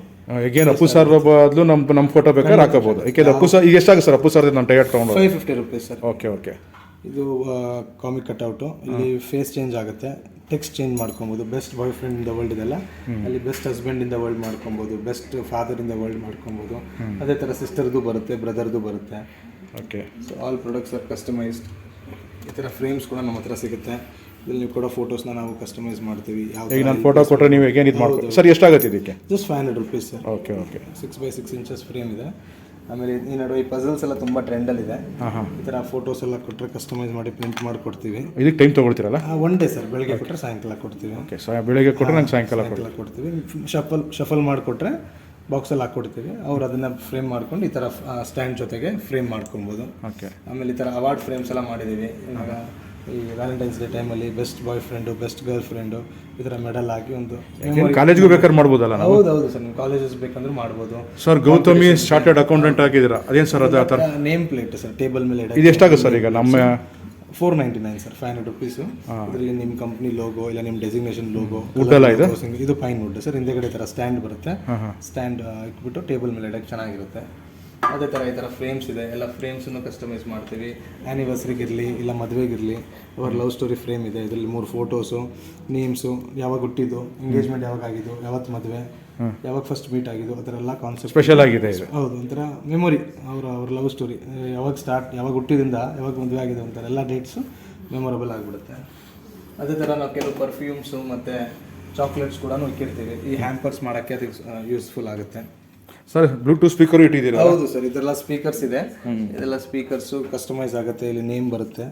[SPEAKER 1] ಈಗೇನು ಅಪ್ಪು ಸರ್ ಬದಲು ನಮ್ಮ ಫೋಟೋ ಬೇಕಾದ್ರೆ ಹಾಕೋಬೋದು. ಯಾಕೆಂದ್ರೆ ಅಪ್ಪು ಸರ್ ಈಗ ಎಷ್ಟಾಗುತ್ತೆ ಸರ್? ಅಪ್ಪು ಸರ್ ನಾನು ಟೈರ್ ತೊಗೊಂಡು
[SPEAKER 2] 550 ರುಪೀಸ್ ಸರ್.
[SPEAKER 1] Okay okay.
[SPEAKER 2] ಇದು ಕಾಮಿಕ್ ಕಟ್ಔಟು. ಇಲ್ಲಿ ಫೇಸ್ ಚೇಂಜ್ ಆಗುತ್ತೆ, ಟೆಕ್ಸ್ಟ್ ಚೇಂಜ್ ಮಾಡ್ಕೊಬೋದು. Best boy friend in the world ಇದೆಲ್ಲ, ಅಲ್ಲಿ best husband in the world ಮಾಡ್ಕೊಬೋದು, best father in the world ಮಾಡ್ಕೊಬೋದು. ಅದೇ ಥರ ಸಿಸ್ಟರ್ದು ಬರುತ್ತೆ, ಬ್ರದರ್ದು ಬರುತ್ತೆ.
[SPEAKER 1] Okay.
[SPEAKER 2] So all products are customized. ಈ ಥರ ಫ್ರೇಮ್ಸ್ ಕೂಡ ನಮ್ಮ ಹತ್ರ ಸಿಗುತ್ತೆ. ಇಲ್ಲಿ ನೀವು ಕೊಡೋ ಫೋಟೋಸ್ನ ನಾವು ಕಸ್ಟಮೈಸ್ ಮಾಡ್ತೀವಿ.
[SPEAKER 1] ಈಗ ನಾನು ಫೋಟೋ ಕೊಟ್ಟರೆ ನೀವು ಹೇಗೆ ಇದು ಮಾಡ್ಬೋದು ಸರ್? ಎಷ್ಟಾಗುತ್ತೆ ಇದಕ್ಕೆ?
[SPEAKER 2] Just 500 rupees sir.
[SPEAKER 1] Okay okay.
[SPEAKER 2] 6x6 inches frame ಇದೆ. ಆಮೇಲೆ ಈ ನಡುವೆ ಈ ಪಜಲ್ಸ್ ಎಲ್ಲ ತುಂಬ ಟ್ರೆಂಡಲ್ಲಿದೆ. ಈ ಥರ ಫೋಟೋಸ್ ಎಲ್ಲ ಕೊಟ್ಟರೆ ಕಸ್ಟಮೈಸ್ ಮಾಡಿ ಪ್ರಿಂಟ್ ಮಾಡಿ ಕೊಡ್ತೀವಿ.
[SPEAKER 1] ಇದಕ್ಕೆ ಟೈಮ್ ತೊಗೊಳ್ತೀರಲ್ಲ?
[SPEAKER 2] ಒನ್ ಡೇ ಸರ್, ಬೆಳಗ್ಗೆ ಕೊಟ್ಟರೆ ಸಾಯಂಕಾಲ ಕೊಡ್ತೀವಿ.
[SPEAKER 1] ಓಕೆ. ಬೆಳಗ್ಗೆ ಕೊಟ್ಟರೆ ನಂಗೆ ಸಾಯಂಕಾಲ
[SPEAKER 2] ಕೊಡ್ತೀವಿ. ಶಫಲ್ ಮಾಡಿಕೊಟ್ರೆ ಬಾಕ್ಸಲ್ಲಿ ಹಾಕ್ಕೊಡ್ತೀವಿ. ಅವ್ರು ಅದನ್ನು ಫ್ರೇಮ್ ಮಾಡ್ಕೊಂಡು ಈ ಥರ ಸ್ಟ್ಯಾಂಡ್ ಜೊತೆಗೆ ಫ್ರೇಮ್ ಮಾಡ್ಕೊಬೋದು.
[SPEAKER 1] ಓಕೆ.
[SPEAKER 2] ಆಮೇಲೆ ಈ ಥರ ಅವಾರ್ಡ್ ಫ್ರೇಮ್ಸ್ ಎಲ್ಲ ಮಾಡಿದ್ದೀವಿ. ಇವಾಗ ಈ ವ್ಯಾಲೆಂಟೈನ್ಸ್ ಡೇ ಟೈಮಲ್ಲಿ best boyfriend, best girlfriend ಈ ಥರ ಮೆಡಲ್ ಹಾಕಿ ಒಂದು
[SPEAKER 1] ಕಾಲೇಜ್ಗೂ ಬೇಕಾದ್ರೆ ಮಾಡ್ಬೋದಲ್ಲ ನಾವು?
[SPEAKER 2] ಹೌದು ಸರ್, ನೀವು ಕಾಲೇಜಸ್ ಬೇಕಂದ್ರೆ ಮಾಡ್ಬೋದು.
[SPEAKER 1] ಸರ್ ಗೌತಮಿ ಚಾರ್ಟರ್ಡ್ ಅಕೌಂಟೆಂಟ್ ಹಾಕಿದ್ದೀರಾ, ಅದೇನು ಸರ್ ಅದು? ಆ ಥರ
[SPEAKER 2] ನೇಮ್ ಪ್ಲೇಟ್ ಸರ್ ಟೇಬಲ್ ಮೇಲೆ
[SPEAKER 1] ಇದು ಎಷ್ಟಾಗುತ್ತೆ ಸರ್? ಈಗ ನಮ್ಮ
[SPEAKER 2] 499 ಸರ್, 500 rupees. ಇದರಲ್ಲಿ ನಿಮ್ಮ ಕಂಪ್ನಿ ಲೋಗೋ ಇಲ್ಲ ನಿಮ್ಮ ಡೆಸಿಗ್ನೇಷನ್ ಲೋಗೋ
[SPEAKER 1] ವುಡ್ ಎಲ್ಲ ಇದೆ.
[SPEAKER 2] ಇದು ಪೈನ್ ವುಡ್ ಸರ್. ಹಿಂದೆಗಡೆ ಥರ ಸ್ಟ್ಯಾಂಡ್ ಬರುತ್ತೆ, ಸ್ಟ್ಯಾಂಡ್ ಇಟ್ಬಿಟ್ಟು ಟೇಬಲ್ ಮೇಲೆ ಇಡಕ್ಕೆ ಚೆನ್ನಾಗಿರುತ್ತೆ. ಅದೇ ಥರ ಈ ಥರ ಫ್ರೇಮ್ಸ್ ಇದೆ, ಎಲ್ಲ ಫ್ರೇಮ್ಸನ್ನು ಕಸ್ಟಮೈಸ್ ಮಾಡ್ತೀವಿ. ಆ್ಯನಿವರ್ಸರಿಗಿರಲಿ ಇಲ್ಲ ಮದುವೆಗಿರಲಿ, ಅವರ ಲವ್ ಸ್ಟೋರಿ ಫ್ರೇಮ್ ಇದೆ. ಇದರಲ್ಲಿ 3 ಫೋಟೋಸು, ನೇಮ್ಸು, ಯಾವಾಗ ಹುಟ್ಟಿದ್ದು, ಎಂಗೇಜ್ಮೆಂಟ್ ಯಾವಾಗ ಆಗಿದ್ದು, ಯಾವತ್ತು ಮದುವೆ, ಯಾವಾಗ ಫಸ್ಟ್ ಮೀಟ್ ಆಗಿದ್ದು, ಆ ಥರ ಎಲ್ಲ ಕಾನ್ಸೆಪ್ಟ್
[SPEAKER 1] ಸ್ಪೆಷಲ್ ಆಗಿದೆ ಇದು.
[SPEAKER 2] ಹೌದು, ಒಂಥರ ಮೆಮೊರಿ. ಅವ್ರ ಲವ್ ಸ್ಟೋರಿ ಯಾವಾಗ ಹುಟ್ಟಿದಿಂದ ಯಾವಾಗ ಮದುವೆ ಆಗಿದೆ ಅಂತಾರೆ ಎಲ್ಲ ಡೇಟ್ಸು ಮೆಮೊರಬಲ್ ಆಗಿಬಿಡುತ್ತೆ. ಅದೇ ಥರ ನಾವು ಕೆಲವು ಪರ್ಫ್ಯೂಮ್ಸು ಮತ್ತು ಚಾಕ್ಲೇಟ್ಸ್ ಕೂಡ ಇಕ್ಕಿರ್ತೀವಿ. ಈ ಹ್ಯಾಂಪರ್ಸ್ ಮಾಡೋಕ್ಕೆ ಅದಕ್ಕೆ ಯೂಸ್ಫುಲ್ ಆಗುತ್ತೆ.
[SPEAKER 1] ಸರ್ ಬ್ಲೂಟೂತ್ ಸ್ಪೀಕರ್ ಇಟ್ಟಿದ್ದೀರಾ?
[SPEAKER 2] ಹೌದು ಸರ್, ಇದೆಲ್ಲ ಸ್ಪೀಕರ್ಸ್ ಇದೆ. ಇದೆಲ್ಲ ಸ್ಪೀಕರ್ಸು ಕಸ್ಟಮೈಸ್ ಆಗುತ್ತೆ. ಇಲ್ಲಿ ನೇಮ್ ಬರುತ್ತೆ,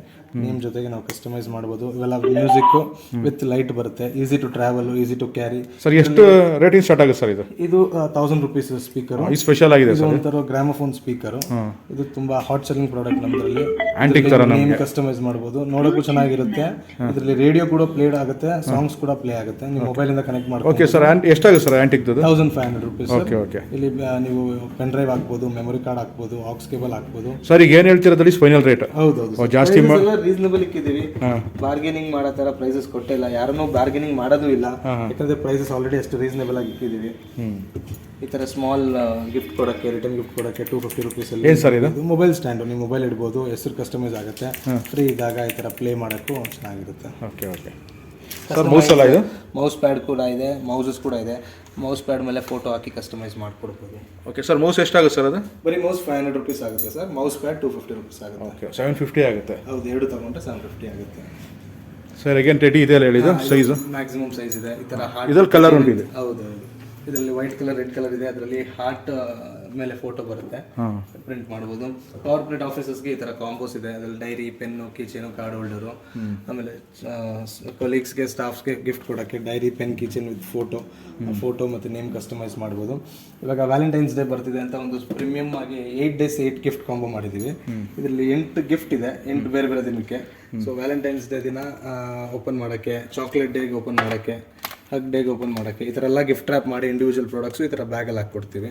[SPEAKER 2] ನೇಮ್ ಜೊತೆಗೆ ನಾವು ಕಸ್ಟಮೈಸ್ ಮಾಡ್ಬೋದು. ಇವೆಲ್ಲ ಮ್ಯೂಸಿಕ್ ವಿತ್ ಲೈಟ್ ಬರುತ್ತೆ. Easy to travel, easy to carry.
[SPEAKER 1] Sir ಎಷ್ಟು ರೇಟಿಂಗ್ ಸ್ಟಾರ್ಟ್ ಆಗುತ್ತೆ ಸರ್ ಇದು?
[SPEAKER 2] ಇದು 1000 rupees ಸ್ಪೀಕರು.
[SPEAKER 1] ಇದು ಸ್ಪೆಷಲ್ ಆಗಿದೆ ಸರ್.
[SPEAKER 2] ಒಂಥರ ಗ್ರಾಮೋಫೋನ್ ಸ್ಪೀಕರು. ಇದು ತುಂಬಾ ಹಾಟ್ ಸೆಲ್ಲಿಂಗ್ ಪ್ರಾಡಕ್ಟ್ ನಮ್ಮದ್ರಲ್ಲಿ.
[SPEAKER 1] ಆಂಟಿಕ್ ತರ
[SPEAKER 2] ನೇಮ್ ಕಸ್ಟಮೈಸ್ ಮಾಡ್ಬೋದು, ನೋಡೋಕ್ಕೂ ಚೆನ್ನಾಗಿರುತ್ತೆ. ಇದರಲ್ಲಿ ರೇಡಿಯೋ ಕೂಡ ಪ್ಲೇ ಆಗುತ್ತೆ, ಸಾಂಗ್ಸ್ ಕೂಡ ಪ್ಲೇ ಆಗುತ್ತೆ. ನೀವು ಮೊಬೈಲಿಂದ ಕನೆಕ್ಟ್ ಮಾಡ್ಬೋದು.
[SPEAKER 1] Okay sir. ಎಷ್ಟಾಗುತ್ತೆ sir antique?
[SPEAKER 2] 1500 rupees.
[SPEAKER 1] Okay okay.
[SPEAKER 2] ಇಲ್ಲಿ ನೀವು ಪೆನ್ ಡ್ರೈವ್ ಹಾಕ್ಬೋದು, ಮೆಮೊರಿ ಕಾರ್ಡ್ ಹಾಕ್ಬೋದು, ಆಕ್ಸ್ ಕೇಬಲ್ ಹಾಕ್ಬೋದು.
[SPEAKER 1] ಸರ್ ಈಗ ಏನು ಹೇಳ್ತಿರೋದ್ರಲ್ಲಿ ಫೈನಲ್ ರೇಟ್?
[SPEAKER 2] ಹೌದೌದು,
[SPEAKER 1] ಜಾಸ್ತಿ
[SPEAKER 2] ರೀಸನಬಲ್ ಇಕ್ಕಿದ್ದೀವಿ. ಬಾರ್ಗೇನಿಂಗ್ ಮಾಡೋ ಥರ ಪ್ರೈಸಸ್ ಕೊಟ್ಟಿಲ್ಲ, ಯಾರನ್ನೂ ಬಾರ್ಗೇನಿಂಗ್ ಮಾಡೋದು ಇಲ್ಲ. ಯಾಕಂದ್ರೆ ಪ್ರೈಸಸ್ ಆಲ್ರೆಡಿ ಅಷ್ಟು ರೀಸನಬಲ್ ಆಗಿ ಇಕ್ಕಿದ್ದೀವಿ. ಈ ಥರ ಸ್ಮಾಲ್ ಗಿಫ್ಟ್ ಕೊಡೋಕ್ಕೆ, ರಿಟರ್ನ್ ಗಿಫ್ಟ್ ಕೊಡೋಕ್ಕೆ 250 rupees ಅಲ್ಲಿ.
[SPEAKER 1] ಏನು ಸರ್ ಇದು?
[SPEAKER 2] ಮೊಬೈಲ್ ಸ್ಟ್ಯಾಂಡು, ನೀವು ಮೊಬೈಲ್ ಇಡ್ಬೋದು, ಹೆಸರು ಕಸ್ಟಮೈಸ್ ಆಗುತ್ತೆ. ಫ್ರೀ ಇದ್ದಾಗ ಈ ಥರ ಪ್ಲೇ ಮಾಡೋಕ್ಕೂ ಚೆನ್ನಾಗಿರುತ್ತೆ.
[SPEAKER 1] Okay okay. ಸರ್ ಮೌಸ್ ಎಲ್ಲ ಇದೆ?
[SPEAKER 2] ಮೌಸ್ ಪ್ಯಾಡ್ ಕೂಡ ಇದೆ, ಮೌಸಸ್ ಕೂಡ ಇದೆ. ಮೌಸ್ ಪ್ಯಾಡ್ ಮೇಲೆ ಫೋಟೋ ಹಾಕಿ ಕಸ್ಟಮೈಸ್ ಮಾಡ್ಕೊಡ್ಬೋದು.
[SPEAKER 1] Okay sir. ಮೌಸ್ ಎಷ್ಟಾಗುತ್ತೆ ಸರ್ ಅದು?
[SPEAKER 2] ಬರೀ ಮೌಸ್ 500 rupees ಆಗುತ್ತೆ ಸರ್. ಮೌಸ್ ಪ್ಯಾಡ್ 250 rupees ಆಗುತ್ತೆ.
[SPEAKER 1] ಓಕೆ, 750 ಆಗುತ್ತೆ.
[SPEAKER 2] ಹೌದು, ಎರಡು ತಗೊಂಡ್ರೆ 750 ಆಗುತ್ತೆ
[SPEAKER 1] ಸರ್. ಅಗೇನ್ ರೆಡಿ ಇದೆ ಅಲ್ಲ ಹೇಳಿದ್ದು ಸೈಜು?
[SPEAKER 2] ಮ್ಯಾಕ್ಸಿಮಮ್ ಸೈಜ್ ಇದೆ. ಈ ಥರ
[SPEAKER 1] ಇದ್ರಲ್ಲಿ ಕಲರ್ ಉಂಟಿದೆ?
[SPEAKER 2] ಹೌದು, ಇದರಲ್ಲಿ ವೈಟ್ ಕಲರ್, ರೆಡ್ ಕಲರ್ ಇದೆ. ಅದರಲ್ಲಿ ಹಾರ್ಟ್ ಮೇಲೆ ಫೋಟೋ ಬರುತ್ತೆ, ಪ್ರಿಂಟ್ ಮಾಡ್ಬೋದು. ಕಾರ್ಪೊರೇಟ್ ಆಫೀಸಸ್ಗೆ ಈ ಥರ ಕಾಂಬೋಸ್ ಇದೆ. ಅದರಲ್ಲಿ ಡೈರಿ, ಪೆನ್ನು, ಕೀಚೇನು, ಕಾರ್ಡ್ ಹೋಲ್ಡರು. ಆಮೇಲೆ ಕೊಲೀಗ್ಸ್ಗೆ, ಸ್ಟಾಫ್ಸ್ಗೆ ಗಿಫ್ಟ್ ಕೊಡೋಕ್ಕೆ dairy, pen, keychain with photo ಮತ್ತು ನೇಮ್ ಕಸ್ಟಮೈಸ್ ಮಾಡ್ಬೋದು. ಇವಾಗ ವ್ಯಾಲೆಂಟೈನ್ಸ್ ಡೇ ಬರ್ತಿದೆ ಅಂತ ಒಂದು ಪ್ರೀಮಿಯಮ್ ಆಗಿ 8 days 8 ಗಿಫ್ಟ್ ಕಾಂಬೋ ಮಾಡಿದ್ದೀವಿ. ಇದರಲ್ಲಿ 8 ಗಿಫ್ಟ್ ಇದೆ, 8 ಬೇರೆ ಬೇರೆ ದಿನಕ್ಕೆ. ಸೊ ವ್ಯಾಲೆಂಟೈನ್ಸ್ ಡೇ ದಿನ ಓಪನ್ ಮಾಡೋಕ್ಕೆ, ಚಾಕ್ಲೇಟ್ ಡೇಗೆ ಓಪನ್ ಮಾಡೋಕ್ಕೆ, ಹಗ್ ಡೇಗೆ ಓಪನ್ ಮಾಡೋಕ್ಕೆ, ಈ ಥರ ಎಲ್ಲ ಗಿಫ್ಟ್ ರ್ಯಾಪ್ ಮಾಡಿ ಇಂಡಿವಿಜುವಲ್ ಪ್ರಾಡಕ್ಟ್ಸು ಈ ಥರ ಬ್ಯಾಗಲ್ಲಿ ಹಾಕ್ಕೊಡ್ತೀವಿ.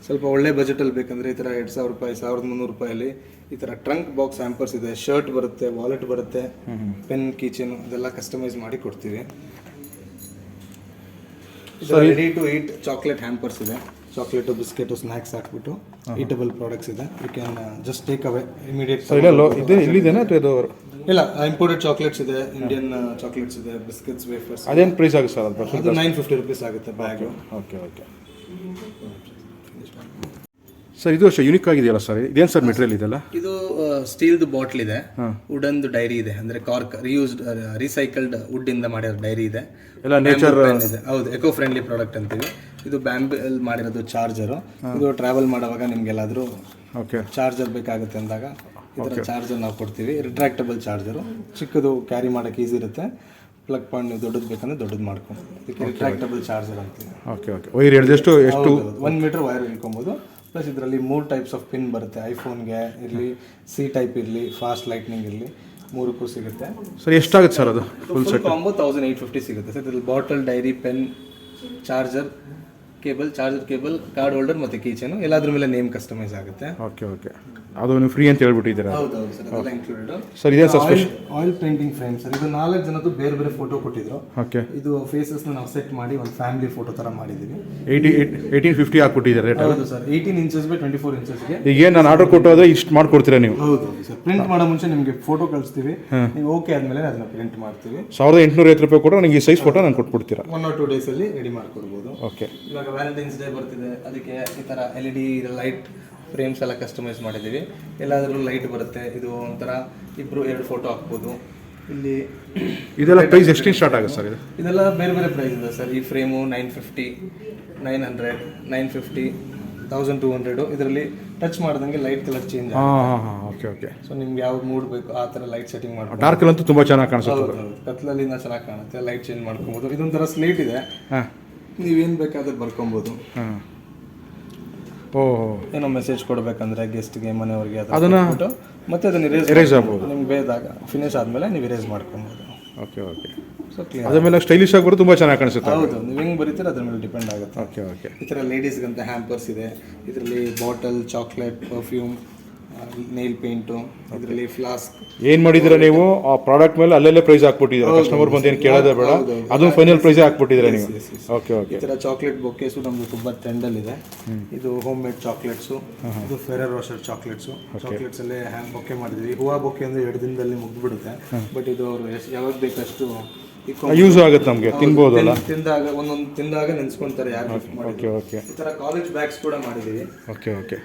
[SPEAKER 2] ಸ್ವಲ್ಪ ಒಳ್ಳೆ ಬಜೆಟಲ್ಲಿ ಬೇಕಂದರೆ ಈ ಥರ 2000 ರೂಪಾಯಿ, 1300 ರೂಪಾಯಲ್ಲಿ ಈ ಥರ ಟ್ರಂಕ್ ಬಾಕ್ಸ್ ಹ್ಯಾಂಪರ್ಸ್ ಇದೆ. ಶರ್ಟ್ ಬರುತ್ತೆ, ವಾಲೆಟ್ ಬರುತ್ತೆ, ಪೆನ್, ಕೀಚೇನು ಇದೆಲ್ಲ ಕಸ್ಟಮೈಸ್ ಮಾಡಿ ಕೊಡ್ತೀವಿ. Ready to eat chocolate hampers ಇದೆ. ಚಾಕ್ಲೇಟು, ಬಿಸ್ಕೆಟು, ಸ್ನ್ಯಾಕ್ಸ್ ಹಾಕ್ಬಿಟ್ಟು ಈಟಬಲ್ ಪ್ರಾಡಕ್ಟ್ಸ್ ಇದೆ. You can just take away immediate.
[SPEAKER 1] ಇಲ್ಲಿದೆನಾ ಅಥವಾ ಇದು?
[SPEAKER 2] ಇಲ್ಲ, ಇಂಪೋರ್ಟೆಡ್ ಚಾಕ್ಲೇಟ್ಸ್ ಇದೆ, ಇಂಡಿಯನ್ ಚಾಕ್ಲೇಟ್ಸ್ ಇದೆ, ಬಿಸ್ಕೆಟ್ಸ್, ವೇಫರ್ಸ್.
[SPEAKER 1] ಅದೇನು ಪ್ರೈಸ್ ಆಗುತ್ತೆ ಸರ್ ಅದು?
[SPEAKER 2] ಅದು 950 rupees ಆಗುತ್ತೆ ಬ್ಯಾಗು.
[SPEAKER 1] Okay okay. ಸರ್ ಇದು ಯೂನಿಕ್ ಆಗಿದೆಯಲ್ಲ ಸರ್? ಇದೇನು ಸರ್ ಮೆಟೀರಿಯಲ್ ಇದೆಲ್ಲ?
[SPEAKER 2] ಇದು ಸ್ಟೀಲ್ದು ಬಾಟ್ಲ್ ಇದೆ, ವುಡನ್ದು ಡೈರಿ ಇದೆ, ಅಂದರೆ ಕಾರ್ಕ್ ರಿಯೂಸ್ಡ್ ರೀಸೈಕಲ್ಡ್ ವುಡ್ಡಿಂದ ಮಾಡಿರೋ ಡೈರಿ ಇದೆ.
[SPEAKER 1] ಎಲ್ಲ ನೇಚರ್
[SPEAKER 2] ಇದೆ. ಹೌದು, ಎಕೋ ಫ್ರೆಂಡ್ಲಿ ಪ್ರಾಡಕ್ಟ್ ಅಂತೀವಿ. ಇದು ಬ್ಯಾಂಬಲ್ ಮಾಡಿರೋದು ಚಾರ್ಜರು. ಇದು ಟ್ರಾವೆಲ್ ಮಾಡುವಾಗ ನಿಮ್ಗೆಲ್ಲಾದರೂ ಚಾರ್ಜರ್ ಬೇಕಾಗುತ್ತೆ ಅಂದಾಗ ಈ ಥರ ಚಾರ್ಜರ್ ನಾವು ಕೊಡ್ತೀವಿ. ರಿಟ್ರಾಕ್ಟಬಲ್ ಚಾರ್ಜರು, ಚಿಕ್ಕದು ಕ್ಯಾರಿ ಮಾಡೋಕ್ಕೆ ಈಸಿ ಇರುತ್ತೆ. ಪ್ಲಗ್ ಪಾಯಿಂಟ್ ನೀವು ದೊಡ್ಡದು ಬೇಕಂದ್ರೆ ದೊಡ್ಡದು ಮಾಡ್ಕೊಂಡು, ಇದಕ್ಕೆ ರಿಟ್ರಾಕ್ಟಬಲ್ ಚಾರ್ಜರ್ ಅಂತೀವಿ.
[SPEAKER 1] Okay okay. ವೈರ್ ಎಷ್ಟು
[SPEAKER 2] 1 ಮೀಟರ್ ವೈರ್ ಇಟ್ಕೊಬೋದು. ಪ್ಲಸ್ ಇದರಲ್ಲಿ 3 types ಆಫ್ ಪಿನ್ ಬರುತ್ತೆ. ಐಫೋನ್ಗೆ ಇರಲಿ, ಸಿ ಟೈಪ್ ಇರಲಿ, ಫಾಸ್ಟ್ ಲೈಟ್ನಿಂಗ್ ಇರಲಿ, 3ಕ್ಕೂ ಸಿಗುತ್ತೆ.
[SPEAKER 1] ಸರ್ ಎಷ್ಟಾಗುತ್ತೆ ಸರ್ ಅದು?
[SPEAKER 2] ಫುಲ್ ಕಾಂಬೋ 1850 ಸಿಗುತ್ತೆ ಸರ್. ಇದರಲ್ಲಿ bottle, dairy, pen, charger cable, charger cable, card holder ಮತ್ತು ಕೀಚೇನು ಎಲ್ಲಾದ್ರ ಮೇಲೆ ನೇಮ್ ಕಸ್ಟಮೈಸ್ ಆಗುತ್ತೆ.
[SPEAKER 1] ಓಕೆ ಓಕೆ, ಅದು ನೀವು ಫ್ರೀ ಅಂತ ಹೇಳ್ಬಿಟ್ಟಿದ್ದೀರಾ?
[SPEAKER 2] ಹೌದೌದು ಸರ್, ಅದೆಲ್ಲ ಇನ್ಕ್ಲೂಡೆಡ್.
[SPEAKER 1] ಸರ್ ಇದೇ sir
[SPEAKER 2] oil painting frame sir. ಇದು 4 ಜನದ್ದು ಬೇರೆ ಬೇರೆ ಫೋಟೋ ಕೊಟ್ಟಿದ್ರು.
[SPEAKER 1] ಓಕೆ,
[SPEAKER 2] ಇದು ಫೇಸಸ್ನ ನಾವು ಸೆಟ್ ಮಾಡಿ ಒಂದು ಫ್ಯಾಮಿಲಿ ಫೋಟೋ ಥರ ಮಾಡಿದ್ದೀವಿ.
[SPEAKER 1] 1850 ಹಾಕ್ಬಿಟ್ಟಿದ್ದಾರೆ ರೇಟ್?
[SPEAKER 2] ಹೌದು ಸರ್, 18 ಇಂಚಸ್ ಬೈ 24 ಇಂಚಸ್ಗೆ.
[SPEAKER 1] ಈಗ ಏನು ನಾನು ಆರ್ಡರ್ ಕೊಟ್ಟೋದ್ರೆ ಇಷ್ಟು ಮಾಡ್ಕೊಡ್ತೀರಾ ನೀವು?
[SPEAKER 2] ಹೌದು ಸರ್, ಪ್ರಿಂಟ್ ಮಾಡೋ ಮುಂಚೆ ನಿಮಗೆ ಫೋಟೋ ಕಳಿಸ್ತೀವಿ, ನೀವು ಓಕೆ ಆದಮೇಲೆ ಅದನ್ನ ಪ್ರಿಂಟ್ ಮಾಡ್ತೀವಿ.
[SPEAKER 1] 1850 ರೂಪಾಯಿ ಕೊಟ್ಟರೆ ನನಗೆ ಈ ಸೈಜ್ ಫೋಟೋ ನಾನು ಕೊಟ್ಬಿಡ್ತೀರಾ?
[SPEAKER 2] 1 or 2 ಡೇಸಲ್ಲಿ ರೆಡಿ ಮಾಡ್ಕೊಡ್ಬೋದು.
[SPEAKER 1] ಓಕೆ,
[SPEAKER 2] ಇವಾಗ ವ್ಯಾಲೆಂಟೈನ್ಸ್ ಡೇ ಬರ್ತಿದೆ, ಅದಕ್ಕೆ ಈ ಥರ LED ಲೈಟ್ ಫ್ರೇಮ್ಸ್ ಎಲ್ಲ ಕಸ್ಟಮೈಸ್ ಮಾಡಿದ್ದೀವಿ. ಎಲ್ಲಾದ್ರೂ ಲೈಟ್ ಬರುತ್ತೆ. ಇದು ಒಂಥರ ಇಬ್ಬರು 2 ಫೋಟೋ ಹಾಕ್ಬೋದು. ಇಲ್ಲಿ
[SPEAKER 1] ಇದೆಲ್ಲ ಪ್ರೈಸ್ ಎಷ್ಟು ಸ್ಟಾರ್ಟ್ ಆಗುತ್ತೆ ಸರ್?
[SPEAKER 2] ಇದೆಲ್ಲ ಬೇರೆ ಬೇರೆ ಪ್ರೈಸ್ ಇದೆ ಸರ್. ಈ ಫ್ರೇಮು 950, 900, 950, 1200. ಇದರಲ್ಲಿ ಟಚ್ ಮಾಡ್ದಂಗೆ ಲೈಟ್ ಕಲರ್ ಚೇಂಜ್ ಆಗುತ್ತೆ.
[SPEAKER 1] ಹಾಂ, ಓಕೆ ಓಕೆ.
[SPEAKER 2] ಸೊ ನಿಮ್ಗೆ ಯಾವ ಮೂಡ್ ಬೇಕು ಆ ಥರ ಲೈಟ್ ಸೆಟ್ಟಿಂಗ್ ಮಾಡ್ಬೋದು.
[SPEAKER 1] ಡಾರ್ಕಲ್ಲಂತೂ ತುಂಬ ಚೆನ್ನಾಗಿ ಕಾಣಿಸುತ್ತೆ.
[SPEAKER 2] ಹೌದು, ಕತ್ಲಲ್ಲಿ ಚೆನ್ನಾಗಿ ಕಾಣುತ್ತೆ. ಲೈಟ್ ಚೇಂಜ್ ಮಾಡ್ಕೊಬೋದು. ಇದೊಂಥರ ಸ್ಲೇಟ್ ಇದೆ,
[SPEAKER 1] ಹಾಂ,
[SPEAKER 2] ನೀವೇನು ಬೇಕಾದ್ರೆ ಬರ್ಕೊಬೋದು.
[SPEAKER 1] ಹಾಂ, ಓಹ್,
[SPEAKER 2] ಏನೋ ಮೆಸೇಜ್ ಕೊಡಬೇಕಂದ್ರೆ ಗೆಸ್ಟ್ಗೆ, ಮನೆಯವ್ರಿಗೆ
[SPEAKER 1] ಅದನ್ನು
[SPEAKER 2] ಮತ್ತೆ ಅದನ್ನ
[SPEAKER 1] ಎರೇಸ್ ಆಗ್ಬೋದು.
[SPEAKER 2] ನಿಮ್ಗೆ ಬೇದಾಗ ಫಿನಿಶ್ ಆದಮೇಲೆ ನೀವು ಎರೇಸ್ ಮಾಡ್ಕೊಬೋದು.
[SPEAKER 1] Okay okay.
[SPEAKER 2] So clear.
[SPEAKER 1] ಅದ್ರ ಮೇಲೆ ಸ್ಟೈಲಿಶ್ ಆಗಿ ಬರೋದು ತುಂಬ ಚೆನ್ನಾಗಿ ಕಾಣಿಸುತ್ತೆ.
[SPEAKER 2] ಹೌದು, ನೀವು ಹೆಂಗೆ ಬರೀತೀರ ಅದ್ರ ಮೇಲೆ ಡಿಪೆಂಡ್ ಆಗುತ್ತೆ.
[SPEAKER 1] Okay okay.
[SPEAKER 2] ಈ ಥರ ಲೇಡೀಸ್ಗಂತ ಹ್ಯಾಂಪರ್ಸ್ ಇದೆ. ಇದರಲ್ಲಿ bottle, chocolate, perfume, nail paint, ಇದರಲ್ಲಿ ಫ್ಲಾಸ್ಕ್. ಏನು
[SPEAKER 1] ಮಾಡಿದ್ದೀರಾ ನೀವು? ಆ ಪ್ರಾಡಕ್ಟ್ ಮೇಲೆ ಅಲ್ಲೆಲ್ಲೇ ಪ್ರೈಸ್ ಹಾಕ್ಬಿಟ್ಟಿದ್ದೀರಾ? ಕಸ್ಟಮರ್ ಬಂದು ಏನು ಕೇಳೋದೇ ಬೇಡ, ಅದನ್ನು ಫೈನಲ್ ಪ್ರೈಸ್ ಹಾಕ್ಬಿಟ್ಟಿದ್ದೀರಾ ನೀವು? Okay okay.
[SPEAKER 2] ಈ ಥರ ಚಾಕ್ಲೇಟ್ ಬೊಕ್ಕೇಸು ನಮ್ಮದು ತುಂಬ ಟ್ರೆಂಡಲ್ಲಿದೆ. ಇದು ಹೋಮ್ ಮೇಡ್ ಚಾಕ್ಲೇಟ್ಸು, ಇದು ಫೆರರ್ ರೋಷರ್ ಚಾಕ್ಲೇಟ್ಸು. ಚಾಕ್ಲೇಟ್ಸಲ್ಲೇ ಹ್ಯಾಂಡ್ ಬೊಕ್ಕೆ ಮಾಡಿದ್ವಿ. ಹೂವು ಬೊಕ್ಕೆ ಅಂದರೆ 2 ದಿನದಲ್ಲಿ ಮುಗಿದ್ಬಿಡುತ್ತೆ. ಬಟ್ ಇದು ಅವರು ಯಾವಾಗ ಬೇಕಷ್ಟು
[SPEAKER 1] ಯೂಸ್ ಆಗುತ್ತೆ, ನಮಗೆ ತಿನ್ಬೋದಲ್ಲ.
[SPEAKER 2] ತಿಂದಾಗ ಒಂದೊಂದು ತಿಂದಾಗ ನೆನೆಸ್ಕೊಂತಾರೆ ಯಾರು.
[SPEAKER 1] Okay okay.
[SPEAKER 2] ಈ ಥರ ಕಾಲೇಜ್ ಬ್ಯಾಗ್ಸ್ ಕೂಡ ಮಾಡಿದ್ದೀವಿ.
[SPEAKER 1] Okay okay.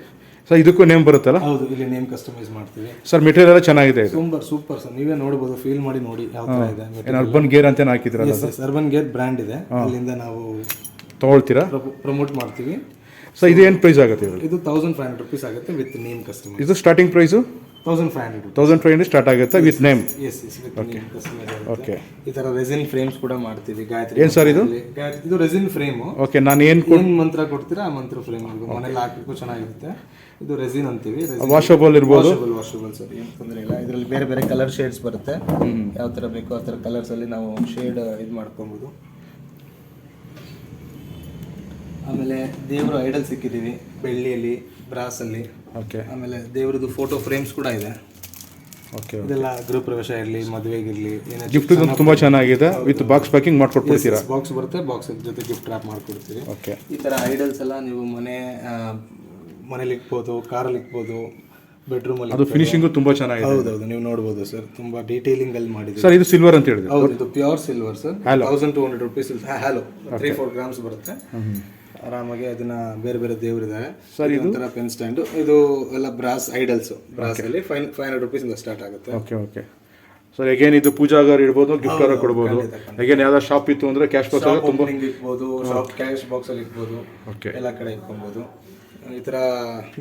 [SPEAKER 1] ಸರ್ ಇದಕ್ಕೂ ನೇಮ್ ಬರುತ್ತಲ್ಲ?
[SPEAKER 2] ಹೌದು, ಇಲ್ಲಿ ನೇಮ್ ಕಸ್ಟಮೈಸ್ ಮಾಡ್ತೀವಿ.
[SPEAKER 1] ಸರ್ ಮೆಟೀರಿಯಲ್ ಎಲ್ಲ ಚೆನ್ನಾಗಿದೆ ಇದು?
[SPEAKER 2] ಸೂಪರ್ ಸರ್, ನೀವೇ ನೋಡ್ಬೋದು, ಫೀಲ್ ಮಾಡಿ ನೋಡಿ ಯಾವ ಥರ ಇದೆ.
[SPEAKER 1] ಏನು ಅರ್ಬನ್ ಗೇರ್ ಅಂತ ಹಾಕಿದ್ರಲ್ಲ ಸರ್?
[SPEAKER 2] ಅರ್ಬನ್ ಗೇರ್ ಬ್ರ್ಯಾಂಡ್ ಇದೆ, ಅಲ್ಲಿಂದ ನಾವು
[SPEAKER 1] ತೊಗೊಳ್ತೀರಾ,
[SPEAKER 2] ಪ್ರಮೋಟ್ ಮಾಡ್ತೀವಿ.
[SPEAKER 1] ಸರ್ ಇದು ಏನು ಪ್ರೈಸ್ ಆಗುತ್ತೆ?
[SPEAKER 2] ಇದು 1500 rupees ಆಗುತ್ತೆ ವಿತ್ ನೇಮ್ ಕಸ್ಟಮೈಸ್.
[SPEAKER 1] ಇದು ಸ್ಟಾರ್ಟಿಂಗ್ ಪ್ರೈಸು
[SPEAKER 2] 1500
[SPEAKER 1] ಸ್ಟಾರ್ಟ್ ಆಗುತ್ತೆ with name?
[SPEAKER 2] Yes yes, with name customise ಆಗುತ್ತೆ. ಓಕೆ. ಈ ಥರ ರೆಸಿನ್ ಫ್ರೇಮ್ಸ್ ಕೂಡ ಮಾಡ್ತೀವಿ. ಗಾಯತ್ರಿ
[SPEAKER 1] ಏನು ಸರ್ ಇದು?
[SPEAKER 2] ಇದು ರೆಸಿನ್ ಫ್ರೇಮು.
[SPEAKER 1] ಓಕೆ, ನಾನು ಏನು
[SPEAKER 2] ಮಂತ್ರ ಕೊಡ್ತೀರಾ ಆ ಮಂತ್ರ ಫ್ರೇಮ್ ಮನೇಲಿ ಹಾಕಬೇಕು, ಚೆನ್ನಾಗಿರುತ್ತೆ. ಇದು ರೆಸಿನ್ ಅಂತೀವಿ.
[SPEAKER 1] ವಾಷಬಲ್ ಇರ್ಬೋದು?
[SPEAKER 2] ವಾಷಬಲ್ ಸರ್, ಏನು ತೊಂದರೆ ಇಲ್ಲ. ಇದರಲ್ಲಿ ಬೇರೆ ಬೇರೆ ಕಲರ್ ಶೇಡ್ಸ್ ಬರುತ್ತೆ. ಯಾವ ಥರ ಬೇಕೋ ಆ ಥರ ಕಲರ್ಸಲ್ಲಿ ನಾವು ಶೇಡ್ ಇದು ಮಾಡ್ಕೊಬೋದು. ಆಮೇಲೆ ದೇವರು ಐಡಲ್ ಸಿಕ್ಕಿದ್ದೀವಿ ಬೆಳ್ಳಿಯಲ್ಲಿ, ಬ್ರಾಸಲ್ಲಿ.
[SPEAKER 1] ಓಕೆ.
[SPEAKER 2] ಆಮೇಲೆ ದೇವ್ರದ್ದು ಫೋಟೋ ಫ್ರೇಮ್ಸ್ ಕೂಡ ಇದೆ.
[SPEAKER 1] ಓಕೆ.
[SPEAKER 2] ಇದೆಲ್ಲ ಗೃಹ ಪ್ರವೇಶ ಇರಲಿ, ಮದುವೆಗಿರಲಿ, ಏನೇ
[SPEAKER 1] ಗಿಫ್ಟ್ ತುಂಬ ಚೆನ್ನಾಗಿದೆ. ವಿತ್ ಬಾಕ್ಸ್ ಪ್ಯಾಕಿಂಗ್ ಮಾಡ್ಕೊಡ್ತೀರಾ?
[SPEAKER 2] ಬಾಕ್ಸ್ ಬರುತ್ತೆ, ಬಾಕ್ಸ್ ಜೊತೆ ಗಿಫ್ಟ್ ರ್ಯಾಪ್ ಮಾಡ್ಕೊಡ್ತೀವಿ.
[SPEAKER 1] ಓಕೆ.
[SPEAKER 2] ಈ ಥರ ಐಡಲ್ಸ್ ಎಲ್ಲ ನೀವು ಮನೇಲಿ ಇಕ್ಬೋದು, ಕಾರಲ್ಲಿ ಇಕ್ಬೋದು, ಬೆಡ್ರೂಮಲ್ಲಿ.
[SPEAKER 1] ಅದು ಫಿನಿಶಿಂಗು ತುಂಬ ಚೆನ್ನಾಗಿದೆ.
[SPEAKER 2] ಹೌದೌದು, ನೀವು ನೋಡ್ಬೋದು ಸರ್, ತುಂಬ ಡೀಟೇಲಿಂಗ್ ಅಲ್ಲಿ ಮಾಡಿದ್ದೀವಿ.
[SPEAKER 1] ಸರ್ ಇದು ಸಿಲ್ವರ್ ಅಂತ ಹೇಳಿದ್ರೆ?
[SPEAKER 2] ಹೌದು, ಇದು pure silver sir. 1200 rupees. Hello 3-4 grams ಬರುತ್ತೆ. ಆರಾಮಾಗಿ ಅದನ್ನ ಬೇರೆ ಬೇರೆ ದೇವರಿದ್ದಾರೆ ಸರ್. ಇದು ಒಂಥರ ಪೆನ್ ಸ್ಟ್ಯಾಂಡು. ಇದು ಎಲ್ಲ ಬ್ರಾಸ್ ಐಡಲ್ಸ್. ಬ್ರಾಸ್ ಅಲ್ಲಿ 500 rupees ಇಂದ ಸ್ಟಾರ್ಟ್ ಆಗುತ್ತೆ.
[SPEAKER 1] Okay okay. ಸರ್ ಅಗೇನ್ ಇದು ಪೂಜಾಗಾರ ಇಡ್ಬೋದು, ಗಿಫ್ಟ್ ಕಾರ್ಡ್ ಕೊಡ್ಬೋದು. ಅಗೇನ್ ಯಾವ್ದಾದ್ರು ಶಾಪ್ ಇತ್ತು ಅಂದ್ರೆ ಕ್ಯಾಶ್ ಬಾಕ್ಸ್ ಅಲ್ಲಿ ತುಂಬ
[SPEAKER 2] ಇಕ್ಬೋದು, ಶಾಪ್ ಕ್ಯಾಶ್ ಬಾಕ್ಸ್ ಅಲ್ಲಿ ಇಕ್ಬೋದು, ಎಲ್ಲ ಕಡೆ ಇಟ್ಕೊಬೋದು. ಈ ಥರ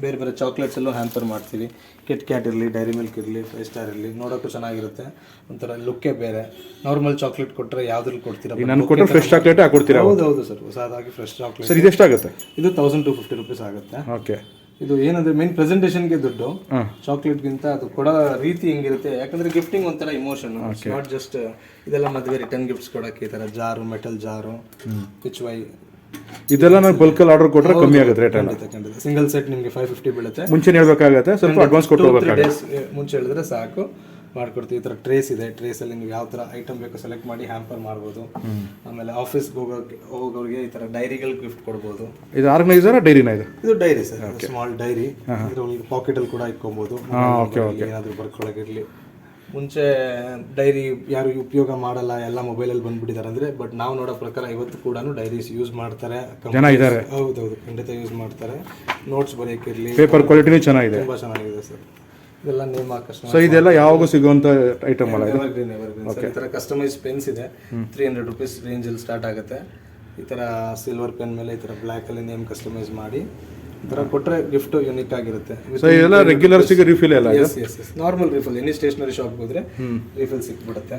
[SPEAKER 2] ಬೇರೆ ಬೇರೆ ಚಾಕ್ಲೇಟ್ಸ್ ಎಲ್ಲೂ ಹ್ಯಾಂಪರ್ ಮಾಡ್ತೀವಿ. ಕಿಟ್ ಕ್ಯಾಟ್ ಇರಲಿ, ಡೈರಿ ಮಿಲ್ಕ್ ಇರಲಿ, 5 ಸ್ಟಾರ್ ಇರಲಿ, ನೋಡೋಕ್ಕೂ ಚೆನ್ನಾಗಿರುತ್ತೆ. ಒಂಥರ ಲುಕ್ಕೇ ಬೇರೆ. ನಾರ್ಮಲ್ ಚಾಕ್ಲೇಟ್ ಕೊಟ್ಟರೆ ಯಾವ್ದ್ರಲ್ಲಿ ಕೊಡ್ತೀರಾ?
[SPEAKER 1] ನಾನು ಕೊಟ್ಟರೆ ಫ್ರೆಶ್ ಚಾಕ್ಲೇಟ್ ಹಾಕೊಡ್ತೀರಾ?
[SPEAKER 2] ಹೌದು ಸರ್, ಹೊಸದಾಗಿ ಫ್ರೆಶ್ ಚಾಕ್ಲೇಟ್.
[SPEAKER 1] ಸರ್ ಇದು ಎಷ್ಟಾಗುತ್ತೆ? ಇದು
[SPEAKER 2] 1250 rupees ಆಗುತ್ತೆ.
[SPEAKER 1] ಓಕೆ.
[SPEAKER 2] ಇದು ಏನಂದ್ರೆ ಮೇನ್ ಪ್ರೆಸೆಂಟೇಷನ್ಗೆ ದುಡ್ಡು, ಚಾಕ್ಲೇಟ್ಗಿಂತ ಅದು ಕೊಡೋ ರೀತಿ ಹೆಂಗಿರುತ್ತೆ. ಯಾಕಂದ್ರೆ ಗಿಫ್ಟಿಂಗ್ ಒಂಥರ ಇಮೋಷನ್, ನಾಟ್ ಜಸ್ಟ್ ಇದೆಲ್ಲ ಮದುವೆ ರಿಟರ್ನ್ ಗಿಫ್ಟ್ಸ್ ಕೊಡೋಕ್ಕೆ. ಈ ಥರ ಜಾರು, ಮೆಟಲ್ ಜಾರು, ಪಿಚ್ವೈ,
[SPEAKER 1] ಇದೆಲ್ಲ ನಾನು ಬಲ್ಕಲ್ಲಿ ಆರ್ಡರ್ ಕೊಟ್ಟರೆ ಕಮ್ಮಿ ಆಗುತ್ತೆ ರೇಟ್ ಎಲ್ಲ?
[SPEAKER 2] ಖಂಡಿತ. ಸಿಂಗಲ್ ಸೆಟ್ ನಿಮಗೆ 550 ಬೀಳುತ್ತೆ.
[SPEAKER 1] ಮುಂಚೆ ಹೇಳ್ಬೇಕಾಗುತ್ತೆ, ಸ್ವಲ್ಪ ಅಡ್ವಾನ್ಸ್ ಕೊಟ್ಟು ಹೋಗ್ಬೇಕಾಗುತ್ತೆ.
[SPEAKER 2] ಮುಂಚೆ ಹೇಳಿದ್ರೆ ಸಾಕು, ಮಾಡ್ಕೊಡ್ತೀವಿ. ಈ ಥರ ಟ್ರೇಸ್ ಇದೆ. ಟ್ರೇಸಲ್ಲಿ ನೀವು ಯಾವ ಥರ ಐಟಮ್ ಬೇಕು ಸೆಲೆಕ್ಟ್ ಮಾಡಿ ಹ್ಯಾಂಪರ್ ಮಾಡ್ಬೋದು. ಆಮೇಲೆ ಆಫೀಸ್ಗೆ ಹೋಗೋರಿಗೆ ಈ ಥರ ಡೈರಿಗಳು ಗಿಫ್ಟ್ ಕೊಡ್ಬೋದು.
[SPEAKER 1] ಇದು ಆರ್ಗನೈಸರ್ ಡೈರಿನಾ? ಇದು
[SPEAKER 2] ಡೈರಿ ಸರ್, ಸ್ಮಾಲ್ ಡೈರಿ. ಇದರಲ್ಲಿ ಪಾಕೆಟಲ್ಲಿ ಕೂಡ ಇಟ್ಕೊಬೋದು, ಏನಾದರೂ ಬರ್ಕೊಳಗಿರಲಿ. ಮುಂಚೆ ಡೈರಿ ಯಾರು ಉಪಯೋಗ ಮಾಡಲ್ಲ, ಎಲ್ಲ ಮೊಬೈಲಲ್ಲಿ ಬಂದ್ಬಿಟ್ಟಿದ್ದಾರೆ ಅಂದರೆ, ಬಟ್ ನಾವು ನೋಡೋ ಪ್ರಕಾರ ಇವತ್ತು ಕೂಡ ಡೈರೀಸ್ ಯೂಸ್ ಮಾಡ್ತಾರೆ
[SPEAKER 1] ಜನ ಇದ್ದಾರೆ.
[SPEAKER 2] ಹೌದೌದು, ಖಂಡಿತ ಯೂಸ್ ಮಾಡ್ತಾರೆ. ನೋಟ್ಸ್ ಬರೆಯೋಕ್ಕಿರಲಿ,
[SPEAKER 1] ಪೇಪರ್ ಕ್ವಾಲಿಟಿನೂ ಚೆನ್ನಾಗಿದೆ,
[SPEAKER 2] ತುಂಬ ಚೆನ್ನಾಗಿದೆ ಸರ್. ಇದೆಲ್ಲ ನೇಮ್ ಹಾಕಷ್ಟು.
[SPEAKER 1] ಸೊ ಇದೆಲ್ಲ ಯಾವಾಗೂ ಸಿಗುವಂಥ ಐಟಮ್ ಅಲ್ಲ?
[SPEAKER 2] ಎವರ್ಗ್ರೀನ್. ಈ ಥರ ಕಸ್ಟಮೈಸ್ ಪೆನ್ಸ್ ಇದೆ. 300 rupees ರೇಂಜಲ್ಲಿ ಸ್ಟಾರ್ಟ್ ಆಗುತ್ತೆ. ಈ ಥರ ಸಿಲ್ವರ್ ಪೆನ್ ಮೇಲೆ ಈ ಥರ ಬ್ಲ್ಯಾಕಲ್ಲಿ ನೇಮ್ ಕಸ್ಟಮೈಸ್ ಮಾಡಿ ಈ ಥರ ಕೊಟ್ಟರೆ ಗಿಫ್ಟು ಯೂನಿಕ್ ಆಗಿರುತ್ತೆ.
[SPEAKER 1] ಸೊ ಇದೆಲ್ಲ ರೆಗ್ಯುಲರ್ಸಿಗೆ ರಿಫಿಲ್ ಎಲ್ಲ?
[SPEAKER 2] Yes yes yes, normal refill. Any stationery ಶಾಪ್ಗೆ ಹೋದರೆ ರಿಫಿಲ್ ಸಿಕ್ಬಿಡುತ್ತೆ.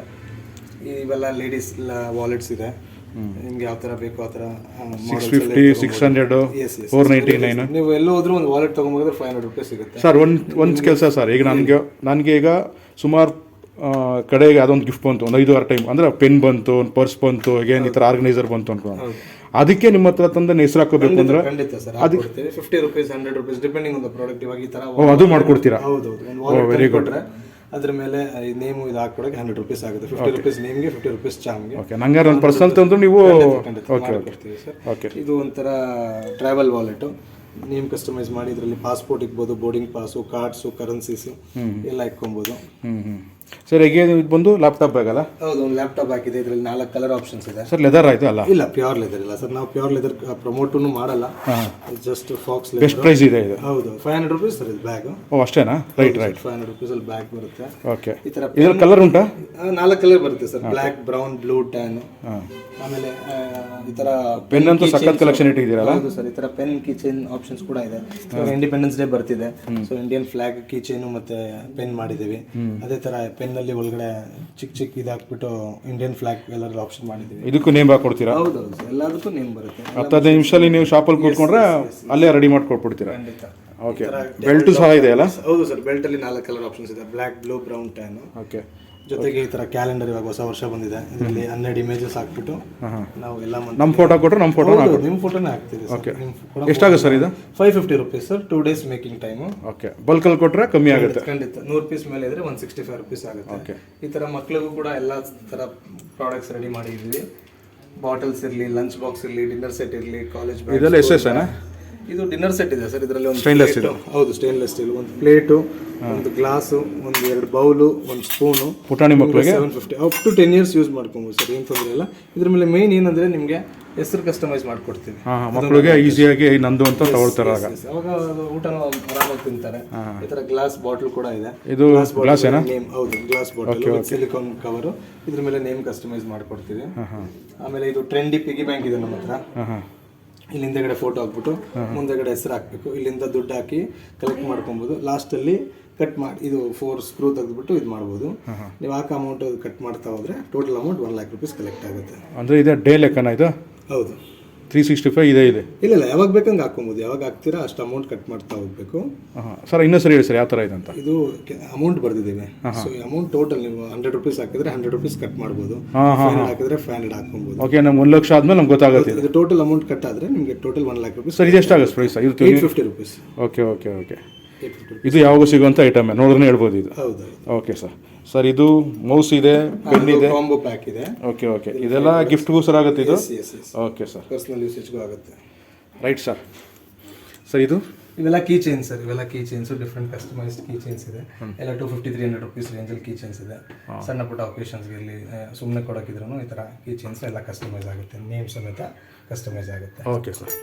[SPEAKER 2] ಇವೆಲ್ಲ ಲೇಡೀಸ್ ವಾಲೆಟ್ಸ್ ಇದೆ. ನಿಮ್ಗೆ ಯಾವ ಥರ ಬೇಕು ಆ ಥರ
[SPEAKER 1] 650, 600, 499.
[SPEAKER 2] ನೀವು ಎಲ್ಲೋ ಹೋದ್ರೂ ಒಂದು ವಾಲೆಟ್ ತೊಗೊಂಬೋದ್ರೆ 500 rupees ಸಿಗುತ್ತೆ
[SPEAKER 1] ಸರ್. ಒಂದು ಕೆಲಸ ಸರ್, ಈಗ ನನಗೆ ಈಗ ಸುಮಾರು ಕಡೆಗೆ ಅದೊಂದು ಗಿಫ್ಟ್ ಬಂತು, ಒಂದು 5-6 ಟೈಮ್. ಅಂದರೆ ಪೆನ್ ಬಂತು, ಒಂದು ಪರ್ಸ್ ಬಂತು, ಅಗೇನ್ ಈ ಥರ ಆರ್ಗನೈಸರ್ ಬಂತು ಅನ್ಕೊಂಡು. ಅದಕ್ಕೆ ನಿಮ್ಮ ಹತ್ರ ತಂದು ಹೆಸರು ಹಾಕೋಬೇಕು ಅಂದ್ರೆ
[SPEAKER 2] ಖಂಡಿತ ಸರ್ ಹಾಕ್ಕೊಡ್ತೀವಿ. 50 rupees 100 rupees depending on the product. ಇವಾಗ ಈ ತರ
[SPEAKER 1] ಅದು ಮಾಡ್ಕೊಡ್ತೀರಾ?
[SPEAKER 2] ಹೌದೌದು. Very good. ಅದ್ರ ಮೇಲೆ ನೇಮು ಇದು ಹಾಕೊಡಕ್ಕೆ 100 ರುಪೀಸ್ ಆಗುತ್ತೆ. 50 ರುಪೀಸ್ ನೇಮ್ಗೆ, 50 ರುಪೀಸ್ ಚಾಮ್ಗೆ.
[SPEAKER 1] ಓಕೆ, ನಂಗೆ ಒಂದು ಪರ್ಸನಲ್ ತಂದು ನೀವು
[SPEAKER 2] ಮಾಡ್ಕೊಡ್ತೀವಿ ಸರ್.
[SPEAKER 1] ಓಕೆ,
[SPEAKER 2] ಇದು ಒಂಥರ ಟ್ರಾವೆಲ್ ವಾಲೆಟು. ನೇಮ್ ಕಸ್ಟಮೈಸ್ ಮಾಡಿ ಇದರಲ್ಲಿ ಪಾಸ್ಪೋರ್ಟ್ ಇಕ್ಬೋದು, ಬೋರ್ಡಿಂಗ್ ಪಾಸು, ಕಾರ್ಡ್ಸು, ಕರೆನ್ಸೀಸು ಎಲ್ಲ ಇಟ್ಕೊಬೋದು.
[SPEAKER 1] ಸರ್ ಹೇಗೆ ಇದು ಬಂದು ಲ್ಯಾಪ್ಟಾಪ್ ಬ್ಯಾಗ್ ಅಲ್ಲ?
[SPEAKER 2] ಹೌದು, ಒಂದು ಲ್ಯಾಪ್ಟಾಪ್ ಹಾಕಿದೆ. ಇದರಲ್ಲಿ 4 ಕಲರ್ ಆಪ್ಷನ್ಸ್ ಇದೆ
[SPEAKER 1] ಸರ್. ಲೆದರ್ ಆಯ್ತು ಅಲ್ಲ?
[SPEAKER 2] ಇಲ್ಲ, ಪ್ಯೂರ್ ಲೆದರ್ ಇಲ್ಲ ಸರ್. ನಾವು ಪ್ಯೂರ್ ಲೆದರ್ ಪ್ರಮೋಟೂ ಮಾಡಲ್ಲ. Just faux leather.
[SPEAKER 1] Best price ಇದೆ ಇದು?
[SPEAKER 2] ಹೌದು, 500 ರುಪೀಸ್ ಸರ್ ಇದು ಬ್ಯಾಗ್.
[SPEAKER 1] ಓ ಅಷ್ಟೇನಾ? ರೈಟ್
[SPEAKER 2] 500 ರುಪೀಸ್ ಅಲ್ಲಿ ಬ್ಯಾಗ್ ಬರುತ್ತೆ.
[SPEAKER 1] ಓಕೆ,
[SPEAKER 2] ಈ ತರ
[SPEAKER 1] ಇದರ ಕಲರ್ ಉಂಟಾ?
[SPEAKER 2] 4 ಕಲರ್ ಬರುತ್ತೆ sir. Black, brown, blue, tan. ಆಮೇಲೆ ಈ ತರ
[SPEAKER 1] ಪೆನ್ ಅಂತೂ ಸಖತ್ ಕಲೆಕ್ಷನ್ ಇಟ್ಟಿದ್ದೀರಲ್ಲ?
[SPEAKER 2] ಹೌದು ಸರ್. ಈ ತರ ಪೆನ್ ಕೀ ಚೈನ್ ಆಪ್ಷನ್ಸ್ ಕೂಡ ಇದೆ. ಇಂಡಿಪೆಂಡೆನ್ಸ್ ಡೇ ಬರ್ತಿದೆ, so Indian flag key chain ಮತ್ತೆ ಪೆನ್ ಮಾಡಿದೀವಿ. ಅದೇ ತರ ಪೆನ್ ಅಲ್ಲಿ ಒಳಗಡೆ ಚಿಕ್ಕ ಇದಾಕ್ಬಿಟ್ಟು ಇಂಡಿಯನ್ ಫ್ಲಾಗ್ ಎಲ್ಲರ ಆಪ್ಷನ್ ಮಾಡಿದೀವಿ.
[SPEAKER 1] ಇದಕ್ಕೂ ನೇಮ್ ಹಾಕೊಡ್ತೀರಾ?
[SPEAKER 2] ಹೌದೌದು ಸರ್, ಎಲ್ಲದಕ್ಕೂ ನೇಮ್ ಬರುತ್ತೆ.
[SPEAKER 1] 10-15 ನಿಮಿಷದಲ್ಲಿ ನೀವು ಶಾಪಲ್ಲಿ ಕೂತ್ಕೊಂಡ್ರೆ ಅಲ್ಲೇ ರೆಡಿ ಮಾಡ್ಕೊಟ್ಬಿಡ್ತೀರಾ?
[SPEAKER 2] ಖಂಡಿತ.
[SPEAKER 1] ಓಕೆ, ಬೆಲ್ಟು ಸಹ ಇದೆ ಅಲ್ಲ?
[SPEAKER 2] ಹೌದು ಸರ್, ಬೆಲ್ಟ್ ಅಲ್ಲಿ 4 ಕಲರ್ ಆಪ್ಷನ್ಸ್ ಇದೆ. Black, blue, brown, tan.
[SPEAKER 1] Okay,
[SPEAKER 2] ಜೊತೆಗೆ ಈ ತರ ಕ್ಯಾಲೆಂಡರ್ ಇವಾಗ ಹೊಸ ವರ್ಷ ಬಂದಿದೆ. ಇದರಲ್ಲಿ 12 ಇಮೇಜಸ್ ಹಾಕ್ಬಿಟ್ಟು ನಾವು ಎಲ್ಲ
[SPEAKER 1] ನಮ್ಮ ಫೋಟೋ ಕೊಟ್ಟರೆ ನಮ್ಮ ಫೋಟೋ
[SPEAKER 2] ನಿಮ್ಮ ಫೋಟೋನೇ ಹಾಕ್ತೀವಿ ಸರ್.
[SPEAKER 1] ಓಕೆ, ಎಷ್ಟಾಗುತ್ತೆ ಸರ್ ಇದು?
[SPEAKER 2] 550 rupees sir. 2 days making time.
[SPEAKER 1] Okay, ಬಲ್ಕಲ್ಲಿ ಕೊಟ್ಟರೆ ಕಮ್ಮಿ ಆಗುತ್ತೆ?
[SPEAKER 2] ಖಂಡಿತ. 100 ಪೀಸ್ ಮೇಲೆ ಇದ್ರೆ 165 ರುಪೀಸ್ ಆಗುತ್ತೆ.
[SPEAKER 1] ಓಕೆ,
[SPEAKER 2] ಈ ತರ ಮಕ್ಳಿಗೂ ಕೂಡ ಎಲ್ಲ ತರ ಪ್ರಾಡಕ್ಟ್ಸ್ ರೆಡಿ ಮಾಡಿದ್ವಿ. ಬಾಟಲ್ಸ್ ಇರಲಿ, ಲಂಚ್ ಬಾಕ್ಸ್ ಇರಲಿ, ಡಿನ್ನರ್ ಸೆಟ್ ಇರಲಿ, ಕಾಲೇಜ್ ಬ್ಯಾಗ್.
[SPEAKER 1] ಇದೆಲ್ಲ ಎಷ್ಟೇನಾ?
[SPEAKER 2] ಇದು ಡಿನ್ನರ್ ಸೆಟ್ ಇದೆ ಸರ್. ಇದರಲ್ಲಿ ಒಂದು
[SPEAKER 1] ಸ್ಟೈನ್ಲೆಸ್ ಸ್ಟೀಲ್.
[SPEAKER 2] ಹೌದು, ಸ್ಟೈನ್ಲೆಸ್ ಸ್ಟೀಲ್. ಒಂದು ಪ್ಲೇಟು, ಒಂದು ಗ್ಲಾಸು, ಒಂದು 2 ಬೌಲು, ಒಂದು ಸ್ಪೂನು.
[SPEAKER 1] ಪುಟಾಣಿ ಮಕ್ಕಳಿಗೆ
[SPEAKER 2] 750 ಅಪ್ ಟು 10 ಇಯರ್ಸ್ ಯೂಸ್ ಮಾಡ್ಕೊಬೋದು ಸರ್. ಏನು ತೊಂದರೆ ಇಲ್ಲ. ಇದ್ರ ಮೇಲೆ ಮೇನ್ ಏನಂದ್ರೆ ನಿಮಗೆ ಹೆಸರು ಕಸ್ಟಮೈಸ್ ಮಾಡ್ಕೊಡ್ತೀವಿ.
[SPEAKER 1] ಮಕ್ಕಳಿಗೆ ಈಸಿಯಾಗಿ ನಂದು ಅಂತ ತಗೊಳ್ತಾರೆ.
[SPEAKER 2] ಅವಾಗ ಊಟನೂ ಆರಾಮಾಗಿ ತಿಂತಾರೆ. ಈ ತರ ಗ್ಲಾಸ್ ಬಾಟಲ್ ಕೂಡ ಇದೆ.
[SPEAKER 1] ಇದು ಗ್ಲಾಸ್ ಏನಾ?
[SPEAKER 2] ನೇಮ್. ಹೌದು, ಗ್ಲಾಸ್ ಬಾಟಲ್, ಸಿಲಿಕಾನ್ ಕವರು. ಇದ್ರ ಮೇಲೆ ನೇಮ್ ಕಸ್ಟಮೈಸ್ ಮಾಡ್ಕೊಡ್ತೀವಿ. ಆಮೇಲೆ ಇದು ಟ್ರೆಂಡಿ ಪಿಗಿ ಬ್ಯಾಂಕ್ ಇದೆ ನಮ್ಮ ಹತ್ರ. ಇಲ್ಲಿ ಹಿಂದೆಗಡೆ ಫೋಟೋ ಹಾಕ್ಬಿಟ್ಟು ಮುಂದೆಗಡೆ ಹೆಸರು ಹಾಕ್ಬೇಕು. ಇಲ್ಲಿಂದ ದುಡ್ಡು ಹಾಕಿ ಕಲೆಕ್ಟ್ ಮಾಡ್ಕೊಬೋದು. ಲಾಸ್ಟಲ್ಲಿ ಕಟ್ ಮಾಡಿ ಇದು 4 ಸ್ಕ್ರೂ ತೆಗೆದ್ಬಿಟ್ಟು ಇದು ಮಾಡ್ಬೋದು. ನೀವು ಹಾಕೋ ಅಮೌಂಟ್ ಕಟ್ ಮಾಡ್ತಾ ಹೋದ್ರೆ total amount 1 lakh rupees collect ಆಗುತ್ತೆ.
[SPEAKER 1] ಅಂದರೆ ಇದೆ ಡೇ ಲೆಕ್ಕನ ಇದು?
[SPEAKER 2] ಹೌದು,
[SPEAKER 1] 365 ಇದೆ.
[SPEAKER 2] ಇಲ್ಲ, ಯಾವಾಗ ಬೇಕಂಗೆ ಹಾಕೊಬೋದು. ಯಾವಾಗ ಹಾಕ್ತೀರಾ ಅಷ್ಟು ಅಮೌಂಟ್ ಕಟ್ ಮಾಡ್ತಾ ಹೋಗ್ಬೇಕು.
[SPEAKER 1] ಸರ್ ಇನ್ನೂ ಸರಿ ಹೇಳಿ ಸರ್, ಯಾವ ಥರ ಇದೆ ಅಂತ?
[SPEAKER 2] ಇದು ಅಮೌಂಟ್ ಬರ್ದಿದ್ದೀವಿ. ಸೊ ಅಮೌಂಟ್ ಟೋಟಲ್ ನೀವು 100 ರುಪೀಸ್ ಹಾಕಿದ್ರೆ 100 ರುಪೀಸ್ ಕಟ್ ಮಾಡ್ಬೋದು. 500 ಹಾಕಿದ್ರೆ 500 ಹಾಕೊಬೋದು.
[SPEAKER 1] ಓಕೆ, ನಮ್ಗೆ 1 ಲಕ್ಷ ಆದ್ಮೇಲೆ ನಮ್ಗೆ ಗೊತ್ತಾಗುತ್ತೆ.
[SPEAKER 2] ಇದು ಟೋಟಲ್ ಅಮೌಂಟ್ ಕಟ್ ಆದರೆ ನಿಮಗೆ ಟೋಟಲ್ 1 lakh rupees.
[SPEAKER 1] ಸರ್ ಇದು ಎಷ್ಟಾಗುತ್ತೆ price?
[SPEAKER 2] 850 rupees.
[SPEAKER 1] Okay okay okay, ಇದು ಯಾವಾಗ ಸಿಗುವಂಥ ಐಟಮ್ ನೋಡಿದ್ರೆ ಹೇಳ್ಬೋದು ಇದು?
[SPEAKER 2] ಹೌದು.
[SPEAKER 1] Okay sir. ಸರ್ ಇದು ಮೌಸ್ ಇದೆ, ಪೆನ್ ಇದೆ,
[SPEAKER 2] ಕಾಂಬೋ ಪ್ಯಾಕ್ ಇದೆ.
[SPEAKER 1] ಓಕೆ ಓಕೆ, ಇದೆಲ್ಲ ಗಿಫ್ಟ್ಗೂ ಸರ್ ಆಗುತ್ತೆ ಇದು? ಓಕೆ ಸರ್,
[SPEAKER 2] ಪರ್ಸನಲ್ ಯೂಸೇಜ್ಗೂ ಆಗುತ್ತೆ.
[SPEAKER 1] Right sir. ಸರ್ ಇದು
[SPEAKER 2] ಇವೆಲ್ಲ ಕೀ ಚೈನ್ಸ್ ಸರ್. ಇವೆಲ್ಲ key chains, different customised key chains ಇದೆ. ಎಲ್ಲ 250-300 ರುಪೀಸ್ ರೇಂಜಲ್ಲಿ ಕೀ ಚೈನ್ಸ್ ಇದೆ. ಸಣ್ಣ ಪುಟ್ಟ ಒಕೇಶನ್ಸ್ಗೆ ಇರಲಿ, ಸುಮ್ಮನೆ ಕೊಡೋಕ್ಕಿದ್ರು ಈ ಥರ ಕೀ ಚೈನ್ಸ್ ಎಲ್ಲ ಕಸ್ಟಮೈಸ್ ಆಗುತ್ತೆ. ನೇಮ್ ಸಮೇತ ಕಸ್ಟಮೈಸ್ ಆಗುತ್ತೆ.
[SPEAKER 1] Okay sir.